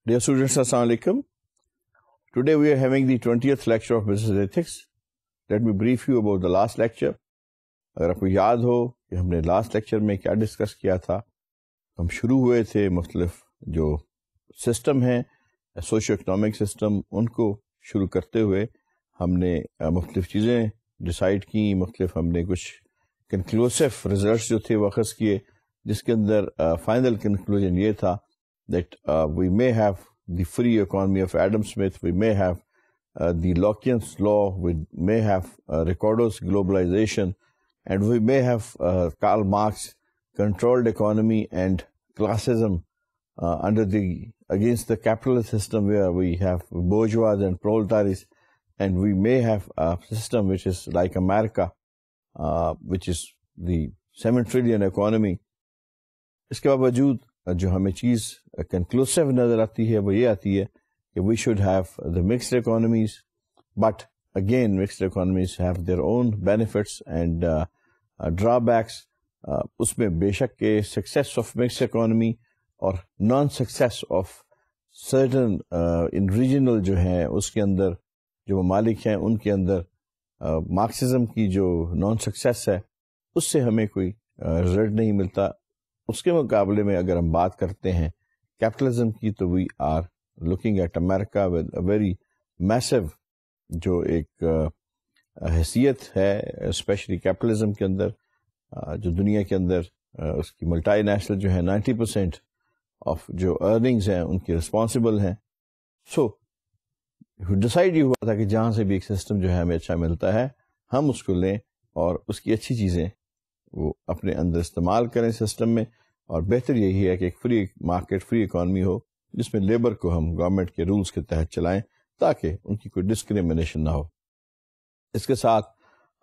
Dear students, Assalamu alaikum. Today we are having the 20th lecture of Business Ethics. Let me brief you about the last lecture. اگر آپ کو یاد ہو کہ ہم نے last lecture میں کیا ڈسکس کیا تھا، ہم شروع ہوئے تھے مختلف جو سسٹم ہیں سوشو اکنامک سسٹم، ان کو شروع کرتے ہوئے ہم نے مختلف چیزیں ڈیسائیڈ کی، مختلف ہم نے کچھ کنکلوسیو ریزلٹس جو تھے وہ اخذ کیے، جس کے اندر فائنل کنکلوژن یہ تھا that we may have the free economy of Adam Smith, we may have the Lockean's law, we may have Ricardo's globalization, and we may have Karl Marx controlled economy and classism against the capitalist system where we have bourgeois and proletariat, and we may have a system which is like America, which is the 7 trillion economy. اس کے باوجود جو ہمیں چیز کنکلوسیو نظر آتی ہے وہ یہ آتی ہے کہ we should have the mixed economies, but again mixed economies have their own benefits and drawbacks. اس میں بے شک کہ سکسیس آف مکسڈ اکانومی اور non success of certain in regional جو ہیں اس کے اندر جو ممالک ہیں ان کے اندر مارکسزم کی جو نان سکسیس ہے اس سے ہمیں کوئی رزلٹ نہیں ملتا. اس کے مقابلے میں اگر ہم بات کرتے ہیں کیپٹلزم کی تو we are looking at America with a very میسو جو ایک حیثیت ہے اسپیشلی کیپٹلزم کے اندر، جو دنیا کے اندر اس کی ملٹی نیشنل جو ہے 90% آف جو ارننگز ہیں ان کی رسپانسبل ہیں. سو ڈسائڈ یہ ہوا تھا کہ جہاں سے بھی ایک سسٹم جو ہے ہمیں اچھا ملتا ہے ہم اس کو لیں اور اس کی اچھی چیزیں وہ اپنے اندر استعمال کریں سسٹم میں، اور بہتر یہی ہے کہ ایک فری مارکیٹ فری اکانومی ہو جس میں لیبر کو ہم گورنمنٹ کے رولز کے تحت چلائیں تاکہ ان کی کوئی ڈسکریمنیشن نہ ہو. اس کے ساتھ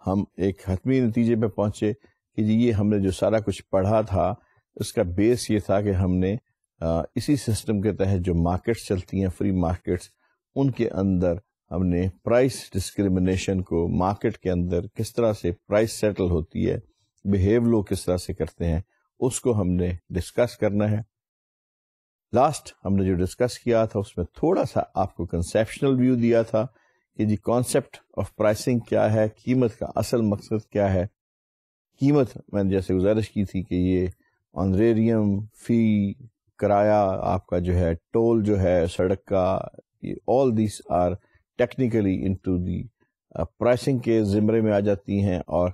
ہم ایک حتمی نتیجے پہ پہنچے کہ جی یہ ہم نے جو سارا کچھ پڑھا تھا اس کا بیس یہ تھا کہ ہم نے اسی سسٹم کے تحت جو مارکیٹس چلتی ہیں فری مارکیٹس ان کے اندر ہم نے پرائس ڈسکریمنیشن کو مارکیٹ کے اندر کس طرح سے پرائس سیٹل ہوتی ہے، بیہیو لوگ کس طرح سے کرتے ہیں اس کو ہم نے ڈسکس کرنا ہے. لاسٹ ہم نے جو ڈسکس کیا تھا اس میں تھوڑا سا آپ کو کنسیپشنل ویو دیا تھا کہ جی کانسیپٹ آف پرائسنگ کیا ہے، قیمت کا اصل مقصد کیا ہے. قیمت میں نے جیسے گزارش کی تھی کہ یہ آنریریم فی کرایہ آپ کا جو ہے ٹول جو ہے سڑک کا، all these are technically into the pricing کے زمرے میں آ جاتی ہیں. اور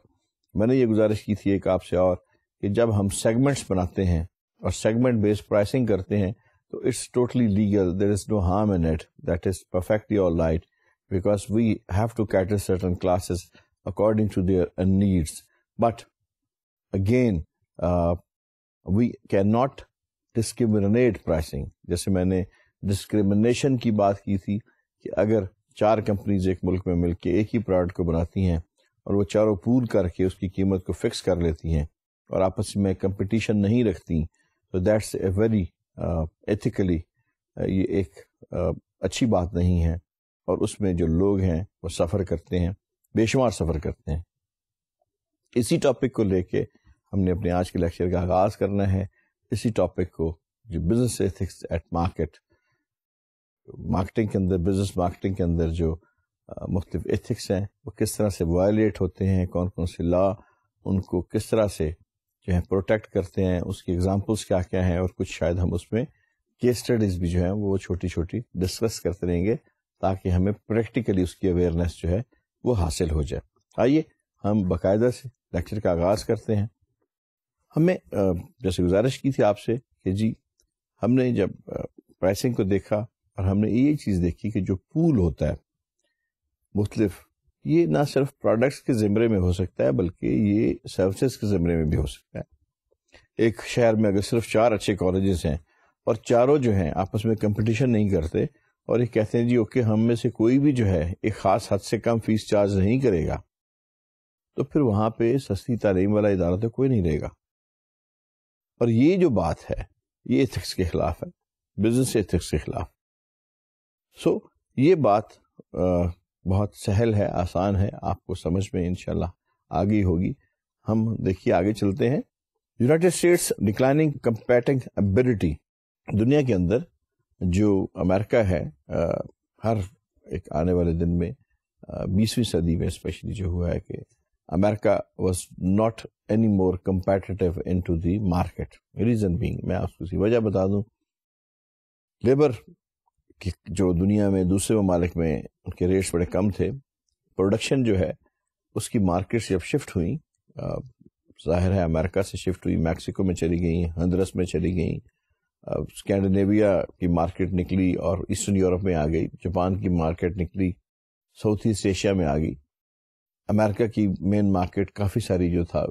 میں نے یہ گزارش کی تھی ایک آپ سے اور کہ جب ہم سیگمنٹس بناتے ہیں اور سیگمنٹ بیس پرائسنگ کرتے ہیں تو it's totally legal, there is no harm in it, that is perfectly all right because we have to cater certain classes according to their needs. But again we can not discriminate pricing. جیسے میں نے discrimination کی بات کی تھی کہ اگر 4 companies ایک ملک میں مل کے ایک ہی پروڈکٹ کو بناتی ہیں اور وہ چاروں پول کر کے اس کی قیمت کو فکس کر لیتی ہیں اور آپس میں کمپٹیشن نہیں رکھتی، تو دیٹس اے ویری ایتھیکلی یہ ایک اچھی بات نہیں ہے، اور اس میں جو لوگ ہیں وہ سفر کرتے ہیں، بے شمار سفر کرتے ہیں. اسی ٹاپک کو لے کے ہم نے اپنے آج کے لیکچر کا آغاز کرنا ہے. اسی ٹاپک کو جو business ethics at market, marketing کے اندر بزنس مارکیٹنگ کے اندر جو مختلف ایتھکس ہیں وہ کس طرح سے وائلیٹ ہوتے ہیں، کون کون سے لا ان کو کس طرح سے جو ہے پروٹیکٹ کرتے ہیں، اس کی ایگزامپلس کیا کیا ہیں، اور کچھ شاید ہم اس میں کیس اسٹڈیز بھی جو ہیں وہ چھوٹی چھوٹی ڈسکس کرتے رہیں گے تاکہ ہمیں پریکٹیکلی اس کی اویئرنیس جو ہے وہ حاصل ہو جائے. آئیے ہم باقاعدہ سے لیکچر کا آغاز کرتے ہیں. ہمیں جیسے گزارش کی تھی آپ سے کہ جی ہم نے جب پرائسنگ کو دیکھا اور ہم نے یہ چیز دیکھی کہ جو پول ہوتا ہے مختلف، یہ نہ صرف پروڈکٹس کے زمرے میں ہو سکتا ہے بلکہ یہ سروسز کے زمرے میں بھی ہو سکتا ہے. ایک شہر میں اگر صرف 4 اچھے کالجز ہیں اور چاروں جو ہیں آپس میں کمپٹیشن نہیں کرتے اور یہ کہتے ہیں جی اوکے ہم میں سے کوئی بھی جو ہے ایک خاص حد سے کم فیس چارج نہیں کرے گا، تو پھر وہاں پہ سستی تعلیم والا ادارہ تو کوئی نہیں رہے گا. اور یہ جو بات ہے یہ ایتھکس کے خلاف ہے، بزنس ایتھکس کے خلاف. سو یہ بات بہت سہل ہے، آسان ہے، آپ کو سمجھ میں انشاءاللہ آگے ہوگی. ہم دیکھیے آگے چلتے ہیں. United States declining competing ability, دنیا کے اندر جو امریکہ ہے ہر ایک آنے والے دن میں 20ویں صدی میں اسپیشلی جو ہوا ہے کہ America was not any more competitive into the market. Reason being میں آپ کو اسی وجہ بتا دوں, لیبر کی جو دنیا میں دوسرے ممالک میں ان کے ریٹس بڑے کم تھے, پروڈکشن جو ہے اس کی مارکیٹ سے جب شفٹ ہوئی, ظاہر ہے امریکہ سے شفٹ ہوئی, میکسیکو میں چلی گئیں, ہندرس میں چلی گئیں, اسکینڈینیویا کی مارکیٹ نکلی اور ایسٹرن یورپ میں آ گئی, جاپان کی مارکیٹ نکلی, ساؤتھ ایسٹ ایشیا میں آ گئی. امریکہ کی مین مارکیٹ کافی ساری جو تھا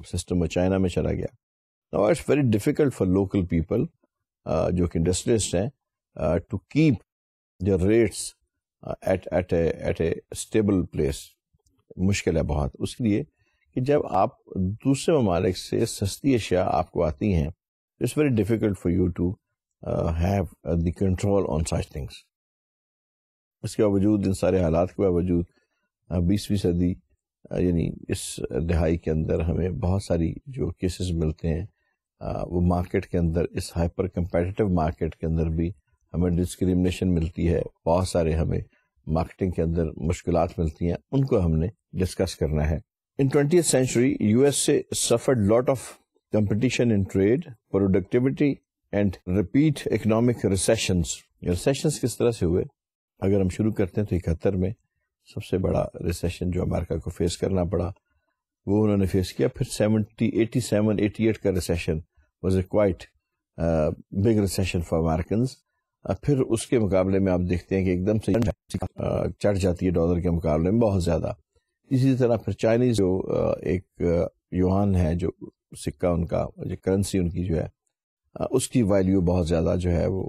سسٹم وہ چائنا میں چلا گیا. Now it's very difficult for local people جو کہ انڈسٹریلسٹ ہیں to keep their rates at a stable place. مشکل ہے بہت, اس لیے کہ جب آپ دوسرے ممالک سے سستی اشیاء آپ کو آتی ہیں, it's very difficult for you to have the control on such things. اس کے باوجود, ان سارے حالات کے باوجود 20ویں صدی یعنی اس دہائی کے اندر ہمیں بہت ساری جو کیسز ملتے ہیں وہ مارکیٹ کے اندر, اس ہائپر کمپیٹیٹیو مارکیٹ کے اندر بھی ہمیں ڈسکریمنیشن ملتی ہے, بہت سارے ہمیں مارکیٹنگ کے اندر مشکلات ملتی ہیں, ان کو ہم نے ڈسکس کرنا ہے. In 20th century, USA suffered lot of competition in trade, productivity and repeat economic recessions. Recessions کس طرح سے ہوئے؟ اگر ہم شروع کرتے ہیں تو 71 میں سب سے بڑا ریسیشن جو امریکہ کو فیس کرنا پڑا وہ انہوں نے فیس کیا. پھر 87-88 کا recession was a quite big recession for Americans. پھر اس کے مقابلے میں آپ دیکھتے ہیں کہ ایک دم سے چڑھ جاتی ہے ڈالر کے مقابلے میں بہت زیادہ. اسی طرح پھر چائنیز جو ایک یوان ہے, جو سکہ ان کا, جو کرنسی ان کی جو ہے, اس کی ویلیو بہت زیادہ جو ہے وہ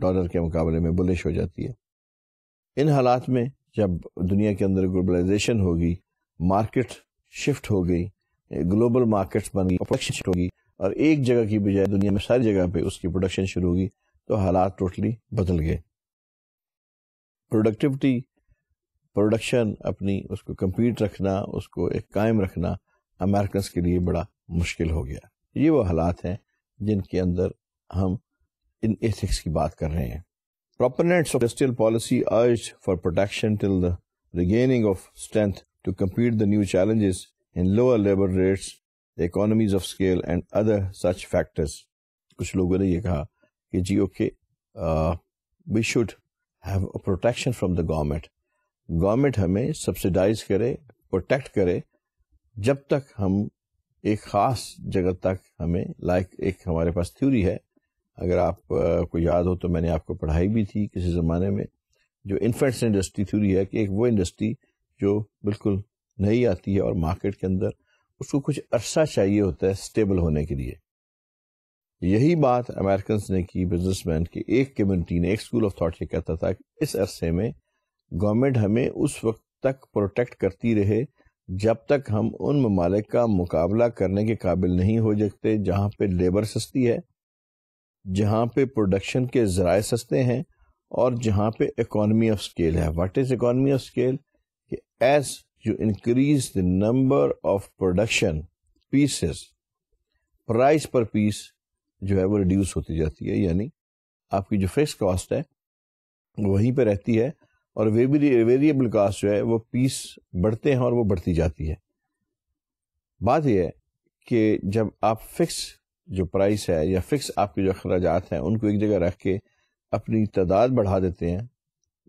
ڈالر کے مقابلے میں بلش ہو جاتی ہے. ان حالات میں جب دنیا کے اندر گلوبلائزیشن ہوگی, مارکیٹ شفٹ ہو گئی, گلوبل مارکیٹس بن گئی, پروڈکشن شفٹ ہوگی, اور ایک جگہ کی بجائے دنیا میں ساری جگہ پہ اس کی پروڈکشن شروع ہوگی, تو حالات ٹوٹلی بدل گئے. پروڈکشن اپنی اس کو کمپیٹ رکھنا, اس کو ایک قائم رکھنا امریکنس کے لیے بڑا مشکل ہو گیا. یہ وہ حالات ہیں جن کے اندر ہم ان ایتھکس کی بات کر رہے ہیں. Proponents of industrial policy urged for protection till the regaining of strength to compete the new challenges in lower labor rates, the economies of scale and other such factors. کچھ لوگوں نے یہ کہا کہ جی okay, we should have a protection from the government. Government ہمیں subsidize کرے, protect کرے, جب تک ہم ایک خاص جگہ تک ہمیں ایک ہمارے پاس تھیوری ہے, اگر آپ کو یاد ہو تو میں نے آپ کو پڑھائی بھی تھی کسی زمانے میں, جو انفینٹس انڈسٹری تھیوری ہے کہ ایک وہ انڈسٹری جو بالکل نئی آتی ہے اور مارکیٹ کے اندر اس کو کچھ عرصہ چاہیے ہوتا ہے اسٹیبل ہونے کے لیے. یہی بات امریکنس نے کی, بزنس مین کی ایک کمیونٹی نے, ایک اسکول آف تھاٹ یہ کہتا تھا کہ اس عرصے میں گورنمنٹ ہمیں اس وقت تک پروٹیکٹ کرتی رہے جب تک ہم ان ممالک کا مقابلہ کرنے کے قابل نہیں ہو جاتے جہاں پہ لیبر سستی ہے, جہاں پہ پروڈکشن کے ذرائع سستے ہیں, اور جہاں پہ اکانومی آف اسکیل ہے. What is economy of scale? کہ as you increase the number of production pieces, price per piece جو ہے وہ ریڈیوس ہوتی جاتی ہے, یعنی آپ کی جو فکس کاسٹ ہے وہیں پہ رہتی ہے, اور ویریبل کاسٹ جو ہے وہ پیس بڑھتے ہیں اور وہ بڑھتی جاتی ہے. بات یہ ہے کہ جب آپ فکس جو پرائس ہے یا فکس آپ کے جو اخراجات ہیں ان کو ایک جگہ رکھ کے اپنی تعداد بڑھا دیتے ہیں,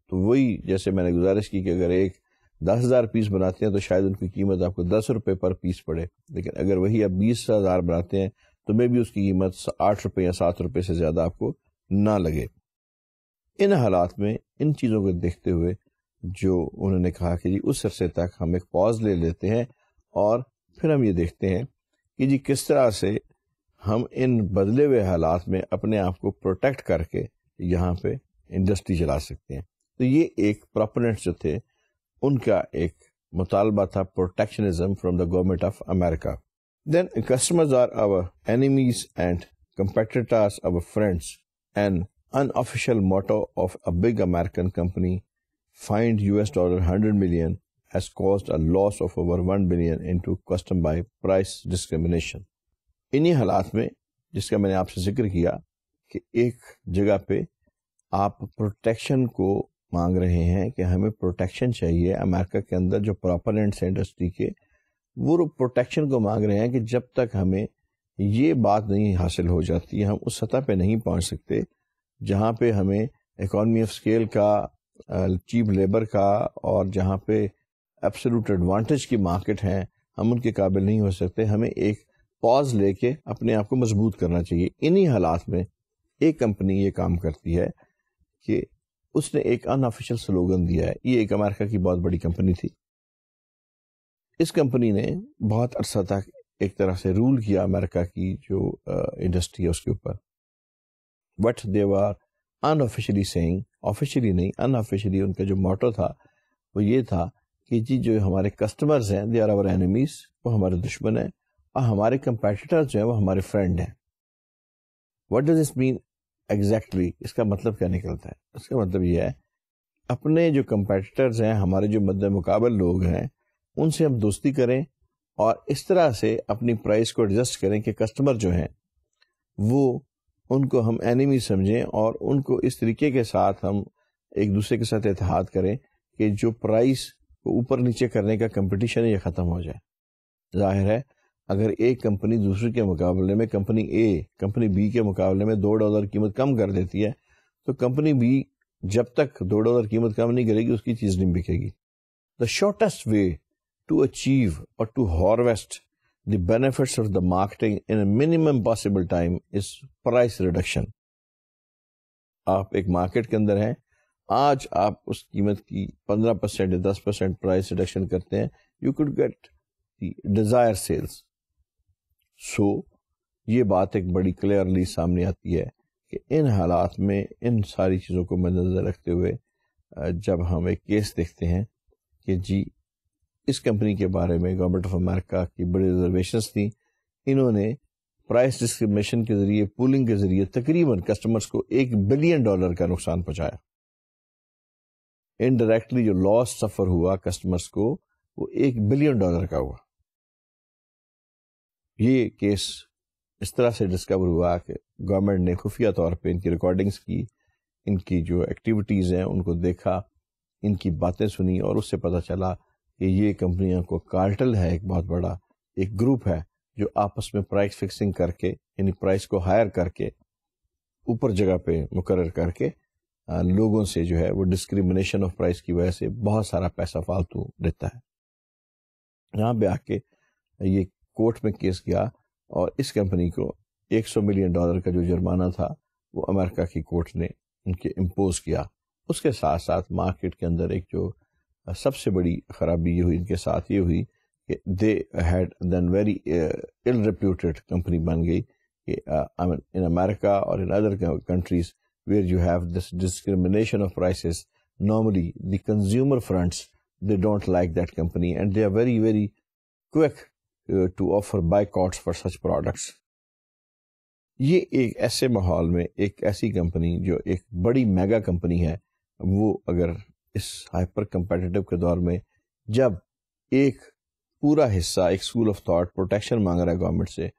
تو وہی جیسے میں نے گزارش کی کہ اگر ایک 10,000 پیس بناتے ہیں تو شاید ان کی قیمت آپ کو 10 روپے پر پیس پڑے, لیکن اگر وہی آپ 20,000 بناتے ہیں تو میں بھی اس کی قیمت 8 روپے یا 7 روپے سے زیادہ آپ کو نہ لگے. ان حالات میں ان چیزوں کو دیکھتے ہوئے جو انہوں نے کہا کہ جی اس عرصے تک ہم ایک پاز لے لیتے ہیں اور پھر ہم یہ دیکھتے ہیں کہ جی کس طرح سے ہم ان بدلے ہوئے حالات میں اپنے آپ کو پروٹیکٹ کر کے یہاں پہ انڈسٹری چلا سکتے ہیں. تو یہ ایک پروپوننٹس جو تھے ان کا ایک مطالبہ تھا protectionism from the government of America. Then customers are our enemies and competitors our friends. An unofficial motto of a big American company fined $100 million has caused a loss of over $1 billion into custom by price discrimination. انہی حالات میں جس کا میں نے آپ سے ذکر کیا کہ ایک جگہ پہ آپ پروٹیکشن کو مانگ رہے ہیں کہ ہمیں پروٹیکشن چاہیے. امریکہ کے اندر جو پراپرینٹس انڈسٹری کے وہ پروٹیکشن کو مانگ رہے ہیں کہ جب تک ہمیں یہ بات نہیں حاصل ہو جاتی, ہم اس سطح پہ نہیں پہنچ سکتے جہاں پہ ہمیں اکانومی آف اسکیل کا, چیپ لیبر کا, اور جہاں پہ ایبسولوٹ ایڈوانٹیج کی مارکیٹ ہیں, ہم ان کے قابل نہیں ہو سکتے. ہمیں ایک پاز لے کے اپنے آپ کو مضبوط کرنا چاہیے. انہی حالات میں ایک کمپنی یہ کام کرتی ہے کہ اس نے ایک ان آفیشیل سلوگن دیا ہے. یہ ایک امریکہ کی بہت بڑی کمپنی تھی. اس کمپنی نے بہت عرصہ تک ایک طرح سے رول کیا امریکہ کی جو انڈسٹری ہے اس کے اوپر. But they are unofficially seeing, officially نہیں, ان آفیشلی ان کا جو موٹو تھا وہ یہ تھا کہ جی جو ہمارے کسٹمرز ہیں دے آر آور اینیمیز, وہ ہمارے دشمن ہیں, اور ہمارے کمپیٹیٹرز جو ہیں وہ ہمارے فرینڈ ہیں. What does this mean exactly? اس کا مطلب کیا نکلتا ہے؟ اس کا مطلب یہ ہے اپنے جو کمپیٹیٹرز ہیں, ہمارے جو مد مقابل لوگ ہیں, ان سے ہم دوستی کریں اور اس طرح سے اپنی پرائس کو ایڈجسٹ کریں کہ کسٹمر جو ہیں وہ ان کو ہم اینیمی سمجھیں, اور ان کو اس طریقے کے ساتھ ہم ایک دوسرے کے ساتھ اتحاد کریں کہ جو پرائس کو اوپر نیچے کرنے کا کمپٹیشن ہے یہ ختم ہو جائے. ظاہر ہے اگر ایک کمپنی دوسرے کے مقابلے میں, کمپنی اے کمپنی بی کے مقابلے میں $2 قیمت کم کر دیتی ہے, تو کمپنی بی جب تک $2 قیمت کم نہیں کرے گی اس کی چیز نہیں بکے گی. The shortest way to achieve or to harvest the benefits of the marketing in a minimum possible time is price reduction. آپ ایک مارکیٹ کے اندر ہیں, آج آپ اس قیمت کی 15% یا 10% پرائس ریڈکشن کرتے ہیں, you could get the desired sales. So یہ بات ایک بڑی کلیئرلی سامنے آتی ہے کہ ان حالات میں ان ساری چیزوں کو مد نظر رکھتے ہوئے جب ہم ایک کیس دیکھتے ہیں کہ جی اس کمپنی کے بارے میں گورنمنٹ آف امریکہ کی بڑی ریزرویشنز تھیں, انہوں نے پرائس ڈسکریمنیشن کے ذریعے, پولنگ کے ذریعے تقریباً کسٹمرز کو $1 بلین کا نقصان پہنچایا. انڈائریکٹلی جو لاس سفر ہوا کسٹمرز کو وہ $1 بلین کا ہوا. یہ کیس اس طرح سے ڈسکور ہوا کہ گورنمنٹ نے خفیہ طور پہ ان کی ریکارڈنگز کی, ان کی جو ایکٹیویٹیز ہیں ان کو دیکھا, ان کی باتیں سنی, اور اس سے پتہ چلا کہ یہ کمپنیوں کو کارٹل ہے, ایک بہت بڑا ایک گروپ ہے جو آپس میں پرائس فکسنگ کر کے, یعنی پرائس کو ہائر کر کے اوپر جگہ پہ مقرر کر کے لوگوں سے جو ہے وہ ڈسکریمنیشن آف پرائس کی وجہ سے بہت سارا پیسہ فالتو دیتا ہے. یہاں پہ آ کے یہ کورٹ میں کیس گیا اور اس کمپنی کو $100 ملین کا جو جرمانہ تھا وہ امریکہ کی کورٹ نے ان کے امپوز کیا. اس کے ساتھ ساتھ مارکیٹ کے اندر ایک جو سب سے بڑی خرابی یہ ہوئی ان کے ساتھ یہ ہوئی کہ they had then very ill reputed company بن گئی کہ in America or in other countries where you have this discrimination of prices, normally the consumer fronts, they don't like that company and they are very, very quick to offer boycotts for such products. یہ ایک ایسے ماحول میں ایک ایسی company جو ایک بڑی میگا کمپنی ہے, وہ اگر اس ہائپر کمپیٹیٹو کے دور میں جب ایک پورا حصہ, ایک اسکول آف تھاٹ پروٹیکشن مانگ رہا ہے گورنمنٹ سے,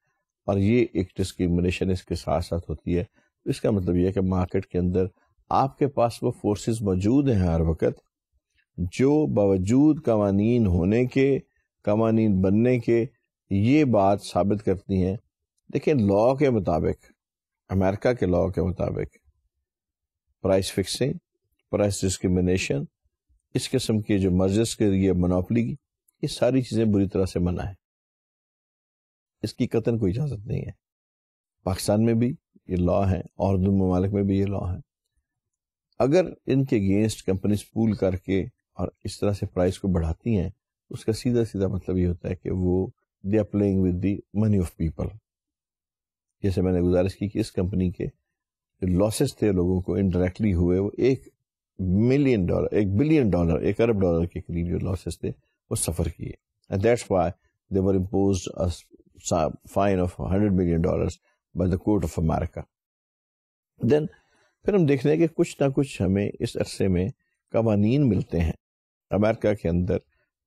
اور یہ ایک ڈسکریمنیشن اس کے ساتھ ساتھ ہوتی ہے, تو اس کا مطلب یہ ہے کہ مارکیٹ کے اندر آپ کے پاس وہ فورسز موجود ہیں ہر وقت جو باوجود قوانین ہونے کے, قوانین بننے کے, یہ بات ثابت کرتی ہیں. دیکھیں لاء کے مطابق, امریکہ کے لاء کے مطابق پرائس فکسنگ, پرائس ڈسکریمنیشن, اس قسم کے جو مرجز کے ذریعے منوپلی, یہ ساری چیزیں بری طرح سے منع ہیں. اس کی قطعاً کوئی اجازت نہیں ہے. پاکستان میں بھی یہ لاء ہیں اور دوسرے ممالک میں بھی یہ لاء ہیں. اگر ان کے اگینسٹ کمپنیز پول کر کے اور اس طرح سے پرائس کو بڑھاتی ہیں, اس کا سیدھا سیدھا مطلب یہ ہوتا ہے کہ وہ they are playing with the money of people. جیسے میں نے گزارش کی کہ اس کمپنی کے جو لاسز تھے لوگوں کو انڈائریکٹلی ہوئے, وہ $1 ملین, $1 بلین, $1 ارب کے قریب جو لاسز تھے وہ سفر کیے. And that's why they were imposed a fine of $100 million by the court of America. Then پھر ہم دیکھ رہے ہیں کہ کچھ نہ کچھ ہمیں اس عرصے میں قوانین ملتے ہیں امریکہ کے اندر.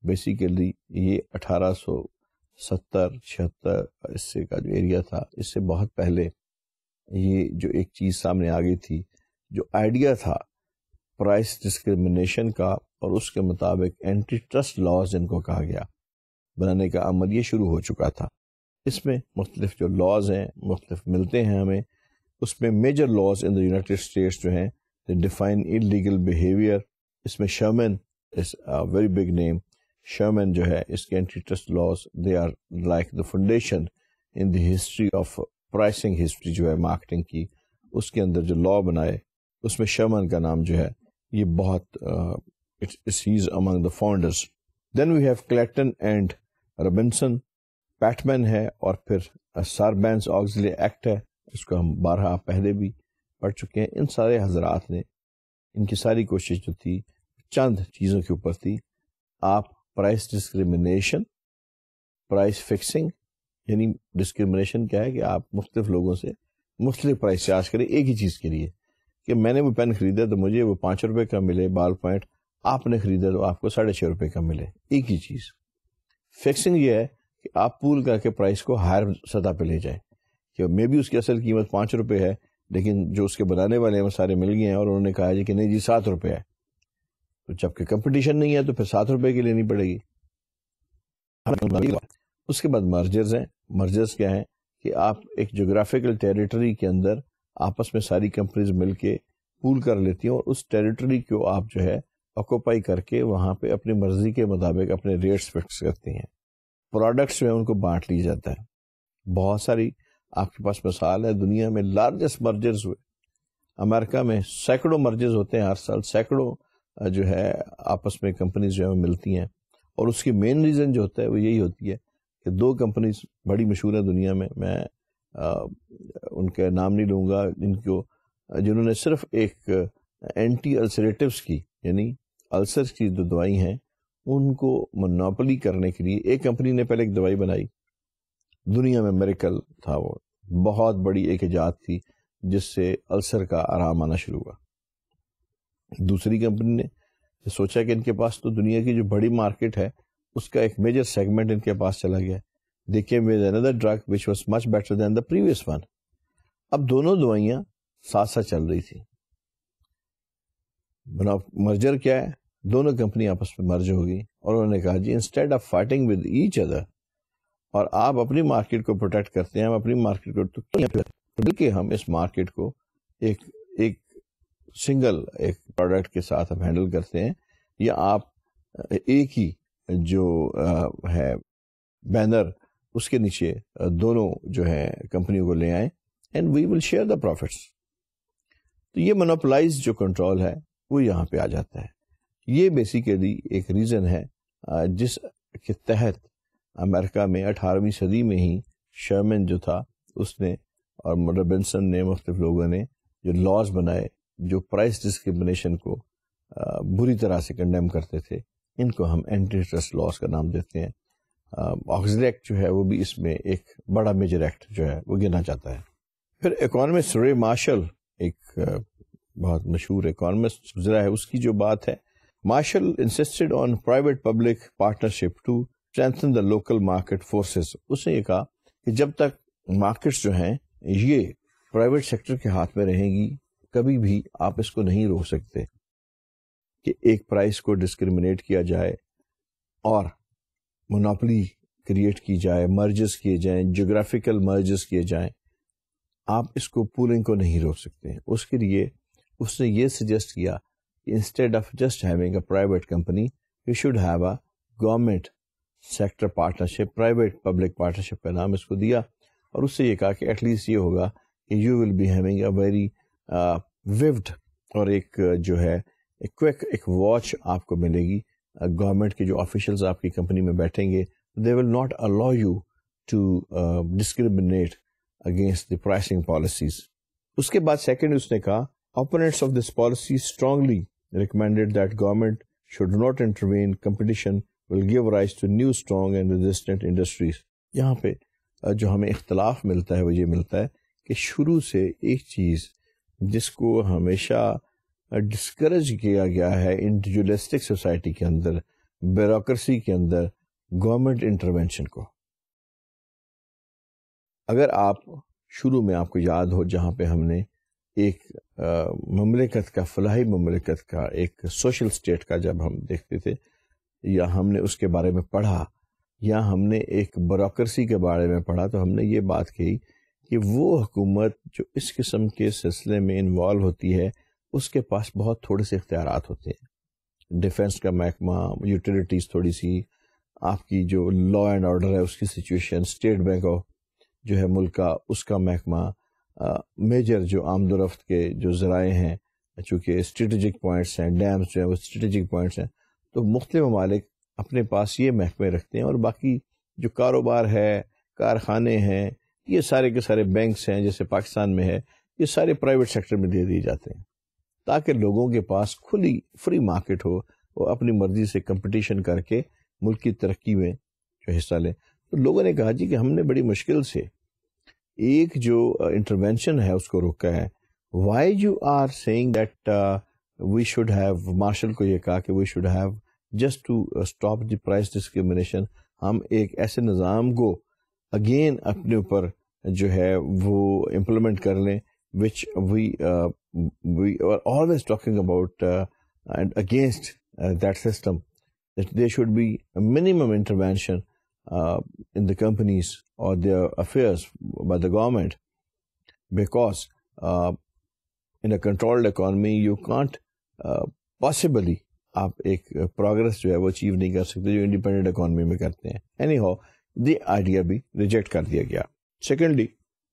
بیسیکلی یہ 1870-76 اس سے کا جو ایریا تھا, اس سے بہت پہلے یہ جو ایک چیز سامنے آ گئی تھی جو آئیڈیا تھا پرائس ڈسکرمنیشن کا اور اس کے مطابق اینٹی ٹرسٹ لاز جن کو کہا گیا بنانے کا عمل یہ شروع ہو چکا تھا. اس میں مختلف جو لاز ہیں مختلف ملتے ہیں ہمیں. اس میں major laws in the United States جو ہیں ڈیفائن انلیگل بیہیویئر. اس میں Sharman is very big name. Sharman جو ہے اس کے antitrust laws they are like the foundation in the history of pricing history جو ہے مارکیٹنگ کی. اس کے اندر جو لا بنائے اس میں شرمن کا نام جو ہے یہ بہت is among the founders. Then we have Clayton and Robinson. Patman ہے اور پھر ساربینس آگزلی ایکٹ ہے, اس کو ہم بارہا پہلے بھی پڑھ چکے ہیں. ان سارے حضرات نے ان کی ساری کوشش جو تھی چند چیزوں کے اوپر تھی. آپ پرائس ڈسکریمنیشن, پرائس فکسنگ, یعنی ڈسکریمنیشن کیا ہے کہ آپ مختلف لوگوں سے مختلف پرائس چارج کریں ایک ہی چیز کے لیے, کہ میں نے وہ پین خریدا تو مجھے وہ 5 روپے کا ملے بال پوائنٹ, آپ نے خریدا تو آپ کو 6.5 روپے کا ملے, ایک ہی چیز. فکسنگ یہ ہے کہ آپ پول کر کے پرائس کو ہائر سطح پہ لے جائیں, کہ مے بی اس کی اصل قیمت 5 روپے ہے لیکن جو اس کے بنانے والے ہیں وہ سارے مل گئے ہیں اور انہوں نے کہا جی کہ نہیں جی 7 روپے ہے, تو جبکہ کمپٹیشن نہیں ہے تو پھر 7 روپے کی لینی پڑے گی. اس کے بعد مرجرز ہیں. مرجرز کیا ہیں کہ آپ ایک جغرافیکل ٹیریٹری کے اندر آپس میں ساری کمپنیز مل کے پول کر لیتی ہیں اور اس ٹیریٹری کو آپ جو ہے آکوپائی کر کے وہاں پہ اپنی مرضی کے مطابق اپنے ریٹس فکس کرتی ہیں. پروڈکٹس جو ہیں ان کو بانٹ لی جاتا ہے. بہت ساری آپ کے پاس مثال ہے, دنیا میں لارجسٹ مرجرز ہوئے. امریکہ میں سینکڑوں مرجرز ہوتے ہیں ہر سال, سینکڑوں جو ہے آپس میں کمپنیز جو ہے ملتی ہیں. اور اس کی مین ریزن جو ہوتا ہے وہ یہی ہوتی ہے کہ 2 کمپنیز بڑی مشہور ہیں دنیا میں, میں ان کے نام نہیں لوں گا, جنہوں نے صرف ایک اینٹی السریٹیوز کی یعنی السر کی جو دوائی ہیں ان کو منوپلی کرنے کے لیے ایک کمپنی نے پہلے ایک دوائی بنائی دنیا میں, میریکل تھا, وہ بہت بڑی ایک ایجاد تھی جس سے السر کا آرام آنا شروع ہوا. دوسری کمپنی نے سوچا کہ ان کے پاس تو دنیا کی جو بڑی مارکیٹ ہے اس کا ایک میجر سیگمنٹ ان کے پاس چلا گیا. They came with another drug which was much better than the previous one. اب دونوں دوائیاں ساتھ ساتھ چل رہی تھی. مرجر کیا ہے, دونوں کمپنی آپس میں مرج ہو گئی اور انہوں نے کہا جی instead of fighting with each other, اور آپ اپنی مارکیٹ کو پروٹیکٹ کرتے ہیں, ہم اپنی مارکیٹ کو, بلکہ ہم اس مارکیٹ کو ایک سنگل ایک پروڈکٹ کے ساتھ ہم ہینڈل کرتے ہیں, یا آپ ایک ہی جو ہے بینر اس کے نیچے دونوں جو ہے کمپنیوں کو لے آئیں and we will share the profits. تو یہ مونوپلائز جو کنٹرول ہے وہ یہاں پہ آ جاتا ہے. یہ بیسیکلی ایک ریزن ہے جس کے تحت امریکہ میں 18ویں صدی میں ہی شرمن جو تھا اس نے اور ربنسن نے مختلف لوگوں نے جو لاز بنائے جو پرائس ڈسکرمنیشن کو بری طرح سے کنڈیم کرتے تھے, ان کو ہم اینٹی ٹرسٹ لاز کا نام دیتے ہیں. آگزری ایکٹ جو ہے وہ بھی اس میں ایک بڑا میجر ایکٹ جو ہے وہ گنا جاتا ہے. پھر اکانومسٹ رے مارشل, ایک بہت مشہور اکانومسٹ گزرا ہے, اس کی جو بات ہے, Marshall insisted on private public partnership to strengthen the local market forces. اس نے یہ کہا کہ جب تک مارکیٹس جو ہیں یہ پرائیویٹ سیکٹر کے ہاتھ میں رہیں گی کبھی بھی آپ اس کو نہیں روک سکتے کہ ایک پرائس کو ڈسکریمنیٹ کیا جائے اور مونوپلی کریٹ کی جائے, مرجز کیے جائیں, جغرافیکل مرجز کیے جائیں. آپ اس کو پولنگ کو نہیں روک سکتے. اس کے لیے اس نے یہ سجیسٹ کیا کہ instead of just having a private company you should have a government sector partnership, private public partnership کا نام اس کو دیا. اور اس سے یہ کہا کہ ایٹ لیسٹ یہ ہوگا کہ you will be having a very vivid اور ایک جو ہے کوئک ایک واچ آپ کو ملے گی. گورنمنٹ کے جو آفیشلز آپ کی کمپنی میں بیٹھیں گے they will not allow you to discriminate against the pricing policies. اس کے بعد سیکنڈ اس نے کہا opponents of this policy strongly recommended that government should not intervene. Competition will give rise to new strong and resistant industries. یہاں پہ جو ہمیں اختلاف ملتا ہے وہ یہ ملتا ہے کہ شروع سے ایک چیز جس کو ہمیشہ ڈسکریج کیا گیا ہے انڈیویجولسٹک سوسائٹی کے اندر, بیوروکریسی کے اندر, گورنمنٹ انٹرونشن کو. اگر آپ شروع میں آپ کو یاد ہو جہاں پہ ہم نے ایک مملکت کا، فلاحی مملکت کا، ایک سوشل سٹیٹ کا جب ہم دیکھتے تھے یا ہم نے اس کے بارے میں پڑھا یا ہم نے ایک بیوروکریسی کے بارے میں پڑھا، تو ہم نے یہ بات کہی کہ وہ حکومت جو اس قسم کے سلسلے میں انوالو ہوتی ہے اس کے پاس بہت تھوڑے سے اختیارات ہوتے ہیں. ڈیفنس کا محکمہ، یوٹیلیٹیز تھوڑی سی، آپ کی جو لا اینڈ آرڈر ہے اس کی سچویشن، اسٹیٹ بینک آف جو ہے ملک کا اس کا محکمہ، میجر جو آمد و رفت کے جو ذرائع ہیں، چونکہ اسٹریٹجک پوائنٹس ہیں، ڈیمز جو ہیں وہ اسٹریٹجک پوائنٹس ہیں، تو مختلف ممالک اپنے پاس یہ محکمے رکھتے ہیں. اور باقی جو کاروبار ہے، کارخانے ہیں، یہ سارے کے سارے بینکس ہیں جیسے پاکستان میں ہے، یہ سارے پرائیویٹ سیکٹر میں دے دیے جاتے ہیں تاکہ لوگوں کے پاس کھلی فری مارکیٹ ہو، وہ اپنی مرضی سے کمپٹیشن کر کے ملک کی ترقی میں جو حصہ لیں. تو لوگوں نے کہا جی کہ ہم نے بڑی مشکل سے ایک جو انٹروینشن ہے اس کو روکا ہے. Why you are seeing that we should have, Marshall کو یہ کہا کہ we should have just to stop the price discrimination, ہم ایک ایسے نظام کو اگین اپنے اوپر جو ہے وہ امپلیمنٹ کر لیں which we are always talking about and against that system, that there should be a minimum intervention in the companies or their affairs by the government, because in a controlled economy you can't possibly آپ ایک progress جو ہے وہ achieve نہیں کر سکتے جو independent economy میں کرتے ہیں. اینی ہاؤ دی آئیڈیا بھی ریجیکٹ کر دیا گیا. Secondly,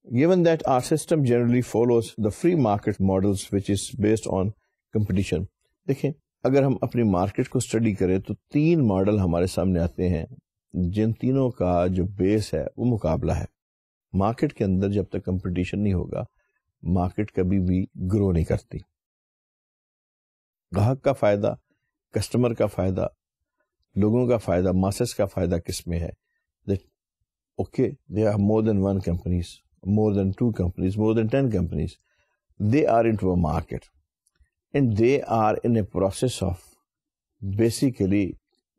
given that our system generally follows the free market models which is based on competition. دیکھیں اگر ہم اپنی مارکیٹ کو اسٹڈی کریں تو 3 ماڈل ہمارے سامنے آتے ہیں جن تینوں کا جو بیس ہے وہ مقابلہ ہے. مارکیٹ کے اندر جب تک کمپٹیشن نہیں ہوگا مارکیٹ کبھی بھی گرو نہیں کرتی. گاہک کا فائدہ، کسٹمر کا فائدہ، لوگوں کا فائدہ، ماسس کا فائدہ کس میں ہے؟ Okay they are more than 1 companies, more than 2 companies, more than 10 companies. They are into a market and they are in a process of basically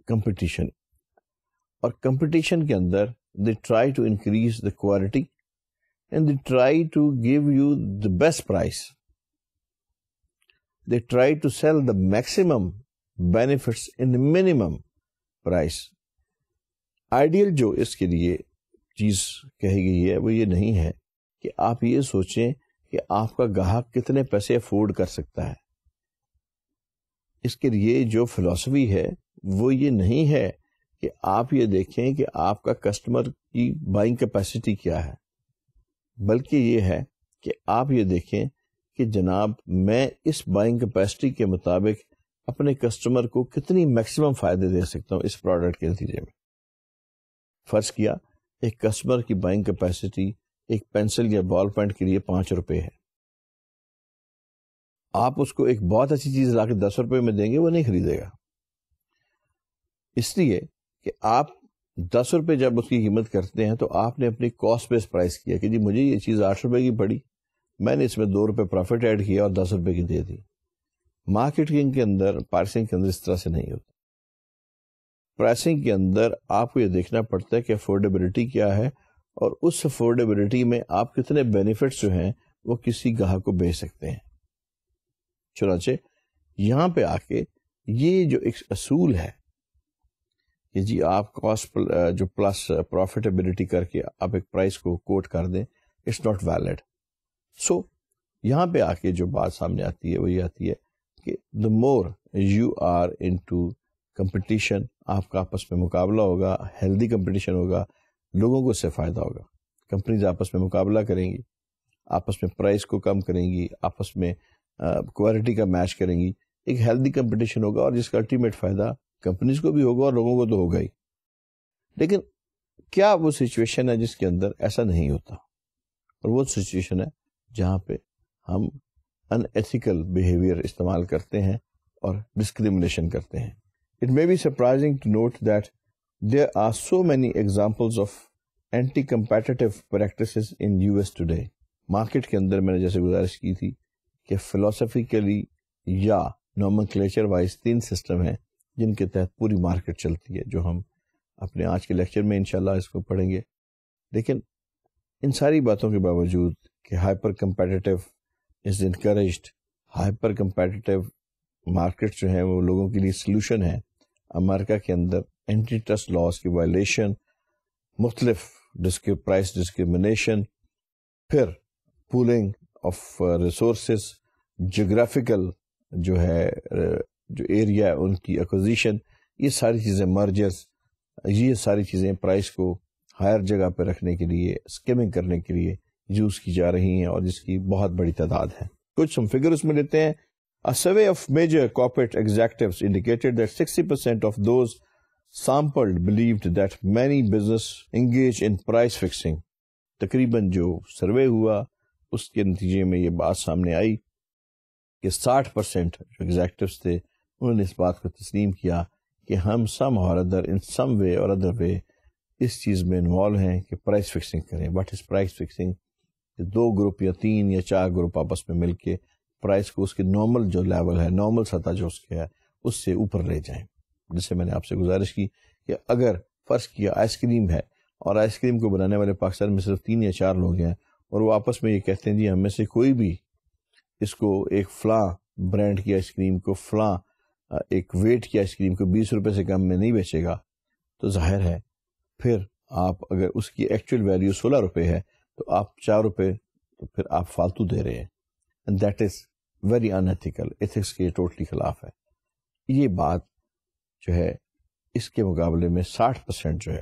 competition. اور competition کے اندر they try to increase the quality and they try to give you the best price. They try to sell the maximum benefits in the minimum price. Ideal جو اس کے لیے چیز کہی گئی ہے وہ یہ نہیں ہے کہ آپ یہ سوچیں کہ آپ کا گاہک کتنے پیسے افورڈ کر سکتا ہے. اس کے لیے جو فلسفی ہے وہ یہ نہیں ہے کہ آپ یہ دیکھیں کہ آپ کا کسٹمر کی بائنگ کیپیسٹی کیا ہے، بلکہ یہ ہے کہ آپ یہ دیکھیں کہ جناب میں اس بائنگ کیپیسٹی کے مطابق اپنے کسٹمر کو کتنی میکسیمم فائدے دے سکتا ہوں اس پروڈکٹ کے نتیجے میں. فرض کیا ایک کسٹمر کی بائنگ کیپیسٹی ایک پینسل یا بال پینٹ کے لیے 5 روپے ہے. آپ اس کو ایک بہت اچھی چیز لا کے 10 روپے میں دیں گے وہ نہیں خریدے گا. اس لیے کہ آپ 10 روپے جب اس کی قیمت کرتے ہیں تو آپ نے اپنی کاسٹ بیس پرائس کیا کہ جی مجھے یہ چیز 8 روپے کی پڑی، میں نے اس میں 2 روپے پروفٹ ایڈ کیا اور 10 روپے کی دے دی. مارکیٹنگ کے اندر، پرائسنگ کے اندر اس طرح سے نہیں ہوتا. پرائسنگ کے اندر آپ کو یہ دیکھنا پڑتا ہے کہ افورڈیبلٹی کیا ہے اور اس افورڈیبلٹی میں آپ کتنے بینیفٹس جو ہیں وہ کسی گاہک کو بیچ سکتے ہیں. چنانچہ یہاں پہ آ کے یہ جو ایک اصول ہے کہ جی آپ کاسٹ جو پلس پروفیٹیبلٹی کر کے آپ ایک پرائس کو کوٹ کر دیں، اٹس ناٹ ویلڈ. سو یہاں پہ آ کے جو بات سامنے آتی ہے وہ یہ آتی ہے کہ the more you are into competition, آپ کا آپس میں مقابلہ ہوگا، ہیلدی کمپٹیشن ہوگا، لوگوں کو اس سے فائدہ ہوگا. کمپنیز آپس میں مقابلہ کریں گی، آپس میں پرائس کو کم کریں گی، آپس میں کوالٹی کا میچ کریں گی. ایک ہیلدی کمپٹیشن ہوگا اور جس کا الٹیمیٹ فائدہ کمپنیز کو بھی ہوگا اور لوگوں کو تو ہوگا ہی. لیکن کیا وہ سچویشن ہے جس کے اندر ایسا نہیں ہوتا؟ اور وہ سچویشن ہے جہاں پہ ہم ان ایتھیکل بیہیویئر استعمال کرتے ہیں اور ڈسکریمنیشن کرتے ہیں. It may be surprising to note that there are so many examples of anti-competitive practices in US today. Market کے اندر میں نے جیسے گزارش کی تھی کہ فلسفیکلی یا نومنکلیچر وائز 3 سسٹم ہیں جن کے تحت پوری مارکیٹ چلتی ہے، جو ہم اپنے آج کے لیکچر میں انشاءاللہ اس کو پڑھیں گے. لیکن ان ساری باتوں کے باوجود کہ hyper competitive is encouraged. Hyper competitive market جو ہیں وہ لوگوں کے لیے سلوشن ہے. امریکہ کے اندر اینٹی ٹرسٹ لاز کی وائلیشن, مختلف پرائس ڈسکریمنیشن, پھر پولنگ آف ریسورسز, جغرافیکل جو ہے جو ایریا ان کی ایکوزیشن, یہ ساری چیزیں, مرجرز, یہ ساری چیزیں پرائس کو ہائر جگہ پہ رکھنے کے لیے, اسکیمنگ کرنے کے لیے یوز کی جا رہی ہیں, اور جس کی بہت بڑی تعداد ہے. کچھ ہم فگر اس میں لیتے ہیں. A survey of major corporate executives indicated that 60% of those sampled believed that many business engage in price fixing. تقریباً جو سروے ہوا اس کے نتیجے میں یہ بات سامنے آئی کہ 60% جو ایگزیکٹوز تھے انہوں نے اس بات کو تسلیم کیا کہ ہم some or other in some وے اور ادر وے اس چیز میں انوالو ہیں کہ پرائس فکسنگ کریں. What is price fixing? دو گروپ یا تین یا چار گروپ آپس میں مل کے پرائس کو اس کے نارمل جو لیول ہے, نارمل سطح جو اس کے ہے, اس سے اوپر لے جائیں. جسے میں نے آپ سے گزارش کی کہ اگر فرض کیا آئس کریم ہے اور آئس کریم کو بنانے والے پاکستان میں صرف 3 یا 4 لوگ ہیں, اور وہ آپس میں یہ کہتے ہیں جی ہم میں سے کوئی بھی اس کو ایک فلاں برانڈ کی آئس کریم کو, فلاں ایک ویٹ کی آئس کریم کو 20 روپے سے کم میں نہیں بیچے گا, تو ظاہر ہے پھر آپ اگر اس کی ایکچوئل ویلیو 16 روپے ہے تو آپ 4 روپے تو پھر آپ فالتو دے رہے ہیں. And that is very unethical, ethics کے ٹوٹلی خلاف ہے. یہ بات جو ہے اس کے مقابلے میں 60% جو ہے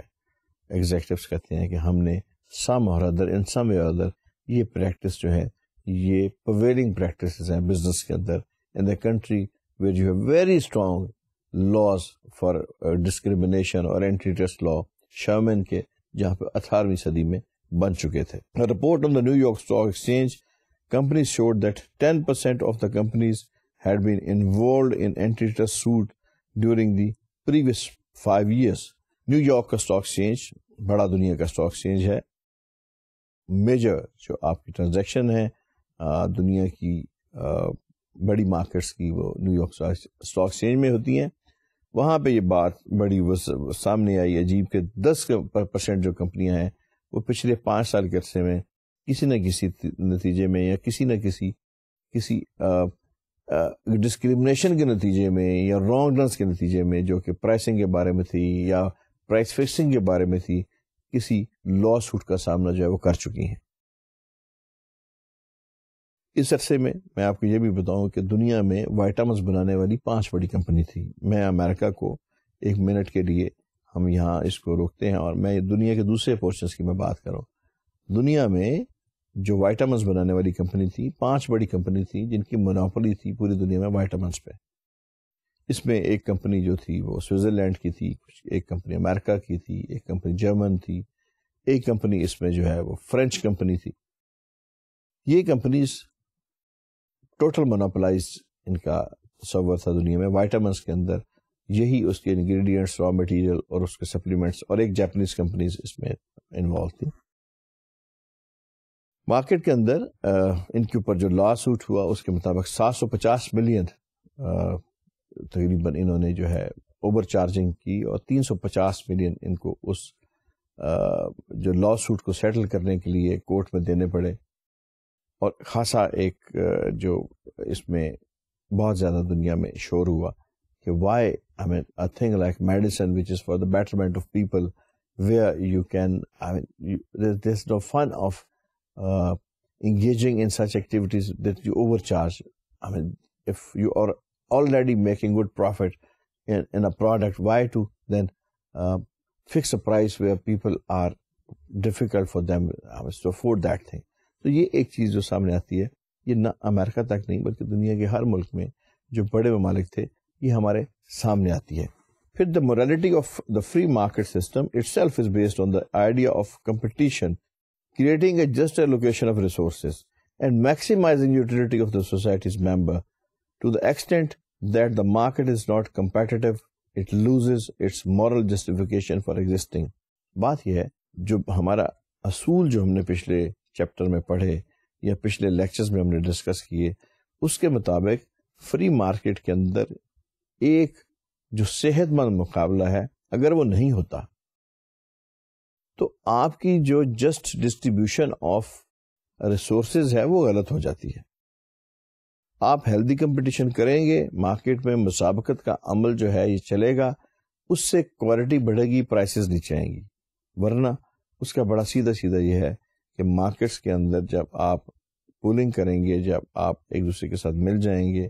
ایگزیکٹوز کہتے ہیں کہ ہم نے some or other in some way other یہ پریکٹس جو ہے یہ پرویلنگ پریکٹسز ہیں بزنس کے اندر in the country where you have very strong laws for discrimination اور اینٹی ٹرسٹ لا شرمن کے, جہاں پہ 18ویں صدی میں بن چکے تھے. Report on the New York stock exchange companies showed that 10% of the companies had been involved in antitrust suit during the previous 5 years. New York کا اسٹاک ایکسچینج بڑا دنیا کا اسٹاک ایکسچینج ہے. میجر جو آپ کی ٹرانزیکشن ہے دنیا کی بڑی مارکیٹس کی وہ نیو یارک اسٹاک ایکسچینج میں ہوتی ہیں. وہاں پہ یہ بات بڑی سامنے آئی عجیب کہ 10% جو کمپنیاں ہیں وہ پچھلے 5 سال کے عرصے میں کسی نہ کسی نتیجے میں یا کسی نہ کسی ڈسکریمنیشن کے نتیجے میں یا رانگ ڈنس کے نتیجے میں, جو کہ پرائسنگ کے بارے میں تھی یا پرائس فکسنگ کے بارے میں تھی, کسی لا سوٹ کا سامنا جو ہے وہ کر چکی ہیں. اس عرصے میں آپ کو یہ بھی بتاؤں کہ دنیا میں وائٹامنس بنانے والی 5 بڑی کمپنی تھی. میں امریکہ کو 1 منٹ کے لیے ہم یہاں اس کو روکتے ہیں اور میں دنیا کے دوسرے پورشنز کی میں بات کروں. دنیا میں جو وائٹامنس بنانے والی کمپنی تھی 5 بڑی کمپنی تھی جن کی مونوپولی تھی پوری دنیا میں وائٹامنس پہ. اس میں ایک کمپنی جو تھی وہ سوئٹزرلینڈ کی تھی, ایک کمپنی امریکہ کی تھی, ایک کمپنی جرمن تھی, ایک کمپنی اس میں جو ہے وہ فرینچ کمپنی تھی. یہ کمپنیز ٹوٹل مونوپلائز ان کا تصور تھا دنیا میں وائٹامنس کے اندر. یہی اس کے انگریڈینٹس, را مٹیریل اور اس کے سپلیمنٹس, اور ایک جاپنیز کمپنیز اس میں انوالو تھی. مارکیٹ کے اندر ان کے اوپر جو لا سوٹ ہوا اس کے مطابق 750 ملین تقریباً انہوں نے جو ہے اوور چارجنگ کی, اور 350 ملین ان کو اس جو لا سوٹ کو سیٹل کرنے کے لیے کورٹ میں دینے پڑے. اور خاصا ایک جو اس میں بہت زیادہ دنیا میں شور ہوا کہ why I mean a thing like medicine which is for the betterment of people where you can I mean there is no fun of engaging in such activities that you overcharge. I mean, if you are already making good profit in a product, why to then fix a price where people are difficult for them to afford that thing. تو یہ ایک چیز جو سامنے آتی ہے, یہ نہ امریکہ تک نہیں بلکہ دنیا کے ہر ملک میں جو بڑے ممالک تھے یہ ہمارے سامنے آتی ہے. پھر the morality of the free market system itself is based on the idea of competition, creating a just allocation of resources and maximizing utility of the society's member. To the extent that the market is not competitive, it loses its moral justification for existing. بات یہ ہے جو ہمارا اصول جو ہم نے پچھلے چیپٹر میں پڑھے یا پچھلے لیکچرز میں ہم نے ڈسکس کیے, اس کے مطابق فری مارکیٹ کے اندر ایک جو صحت مند مقابلہ ہے اگر وہ نہیں ہوتا تو آپ کی جو جسٹ ڈسٹریبیوشن آف ریسورسز ہے وہ غلط ہو جاتی ہے. آپ ہیلدی کمپٹیشن کریں گے، مارکیٹ میں مسابقت کا عمل جو ہے یہ چلے گا، اس سے کوالٹی بڑھے گی، پرائسز نیچے آئیں گی. ورنہ اس کا بڑا سیدھا سیدھا یہ ہے کہ مارکیٹس کے اندر جب آپ پولنگ کریں گے، جب آپ ایک دوسرے کے ساتھ مل جائیں گے،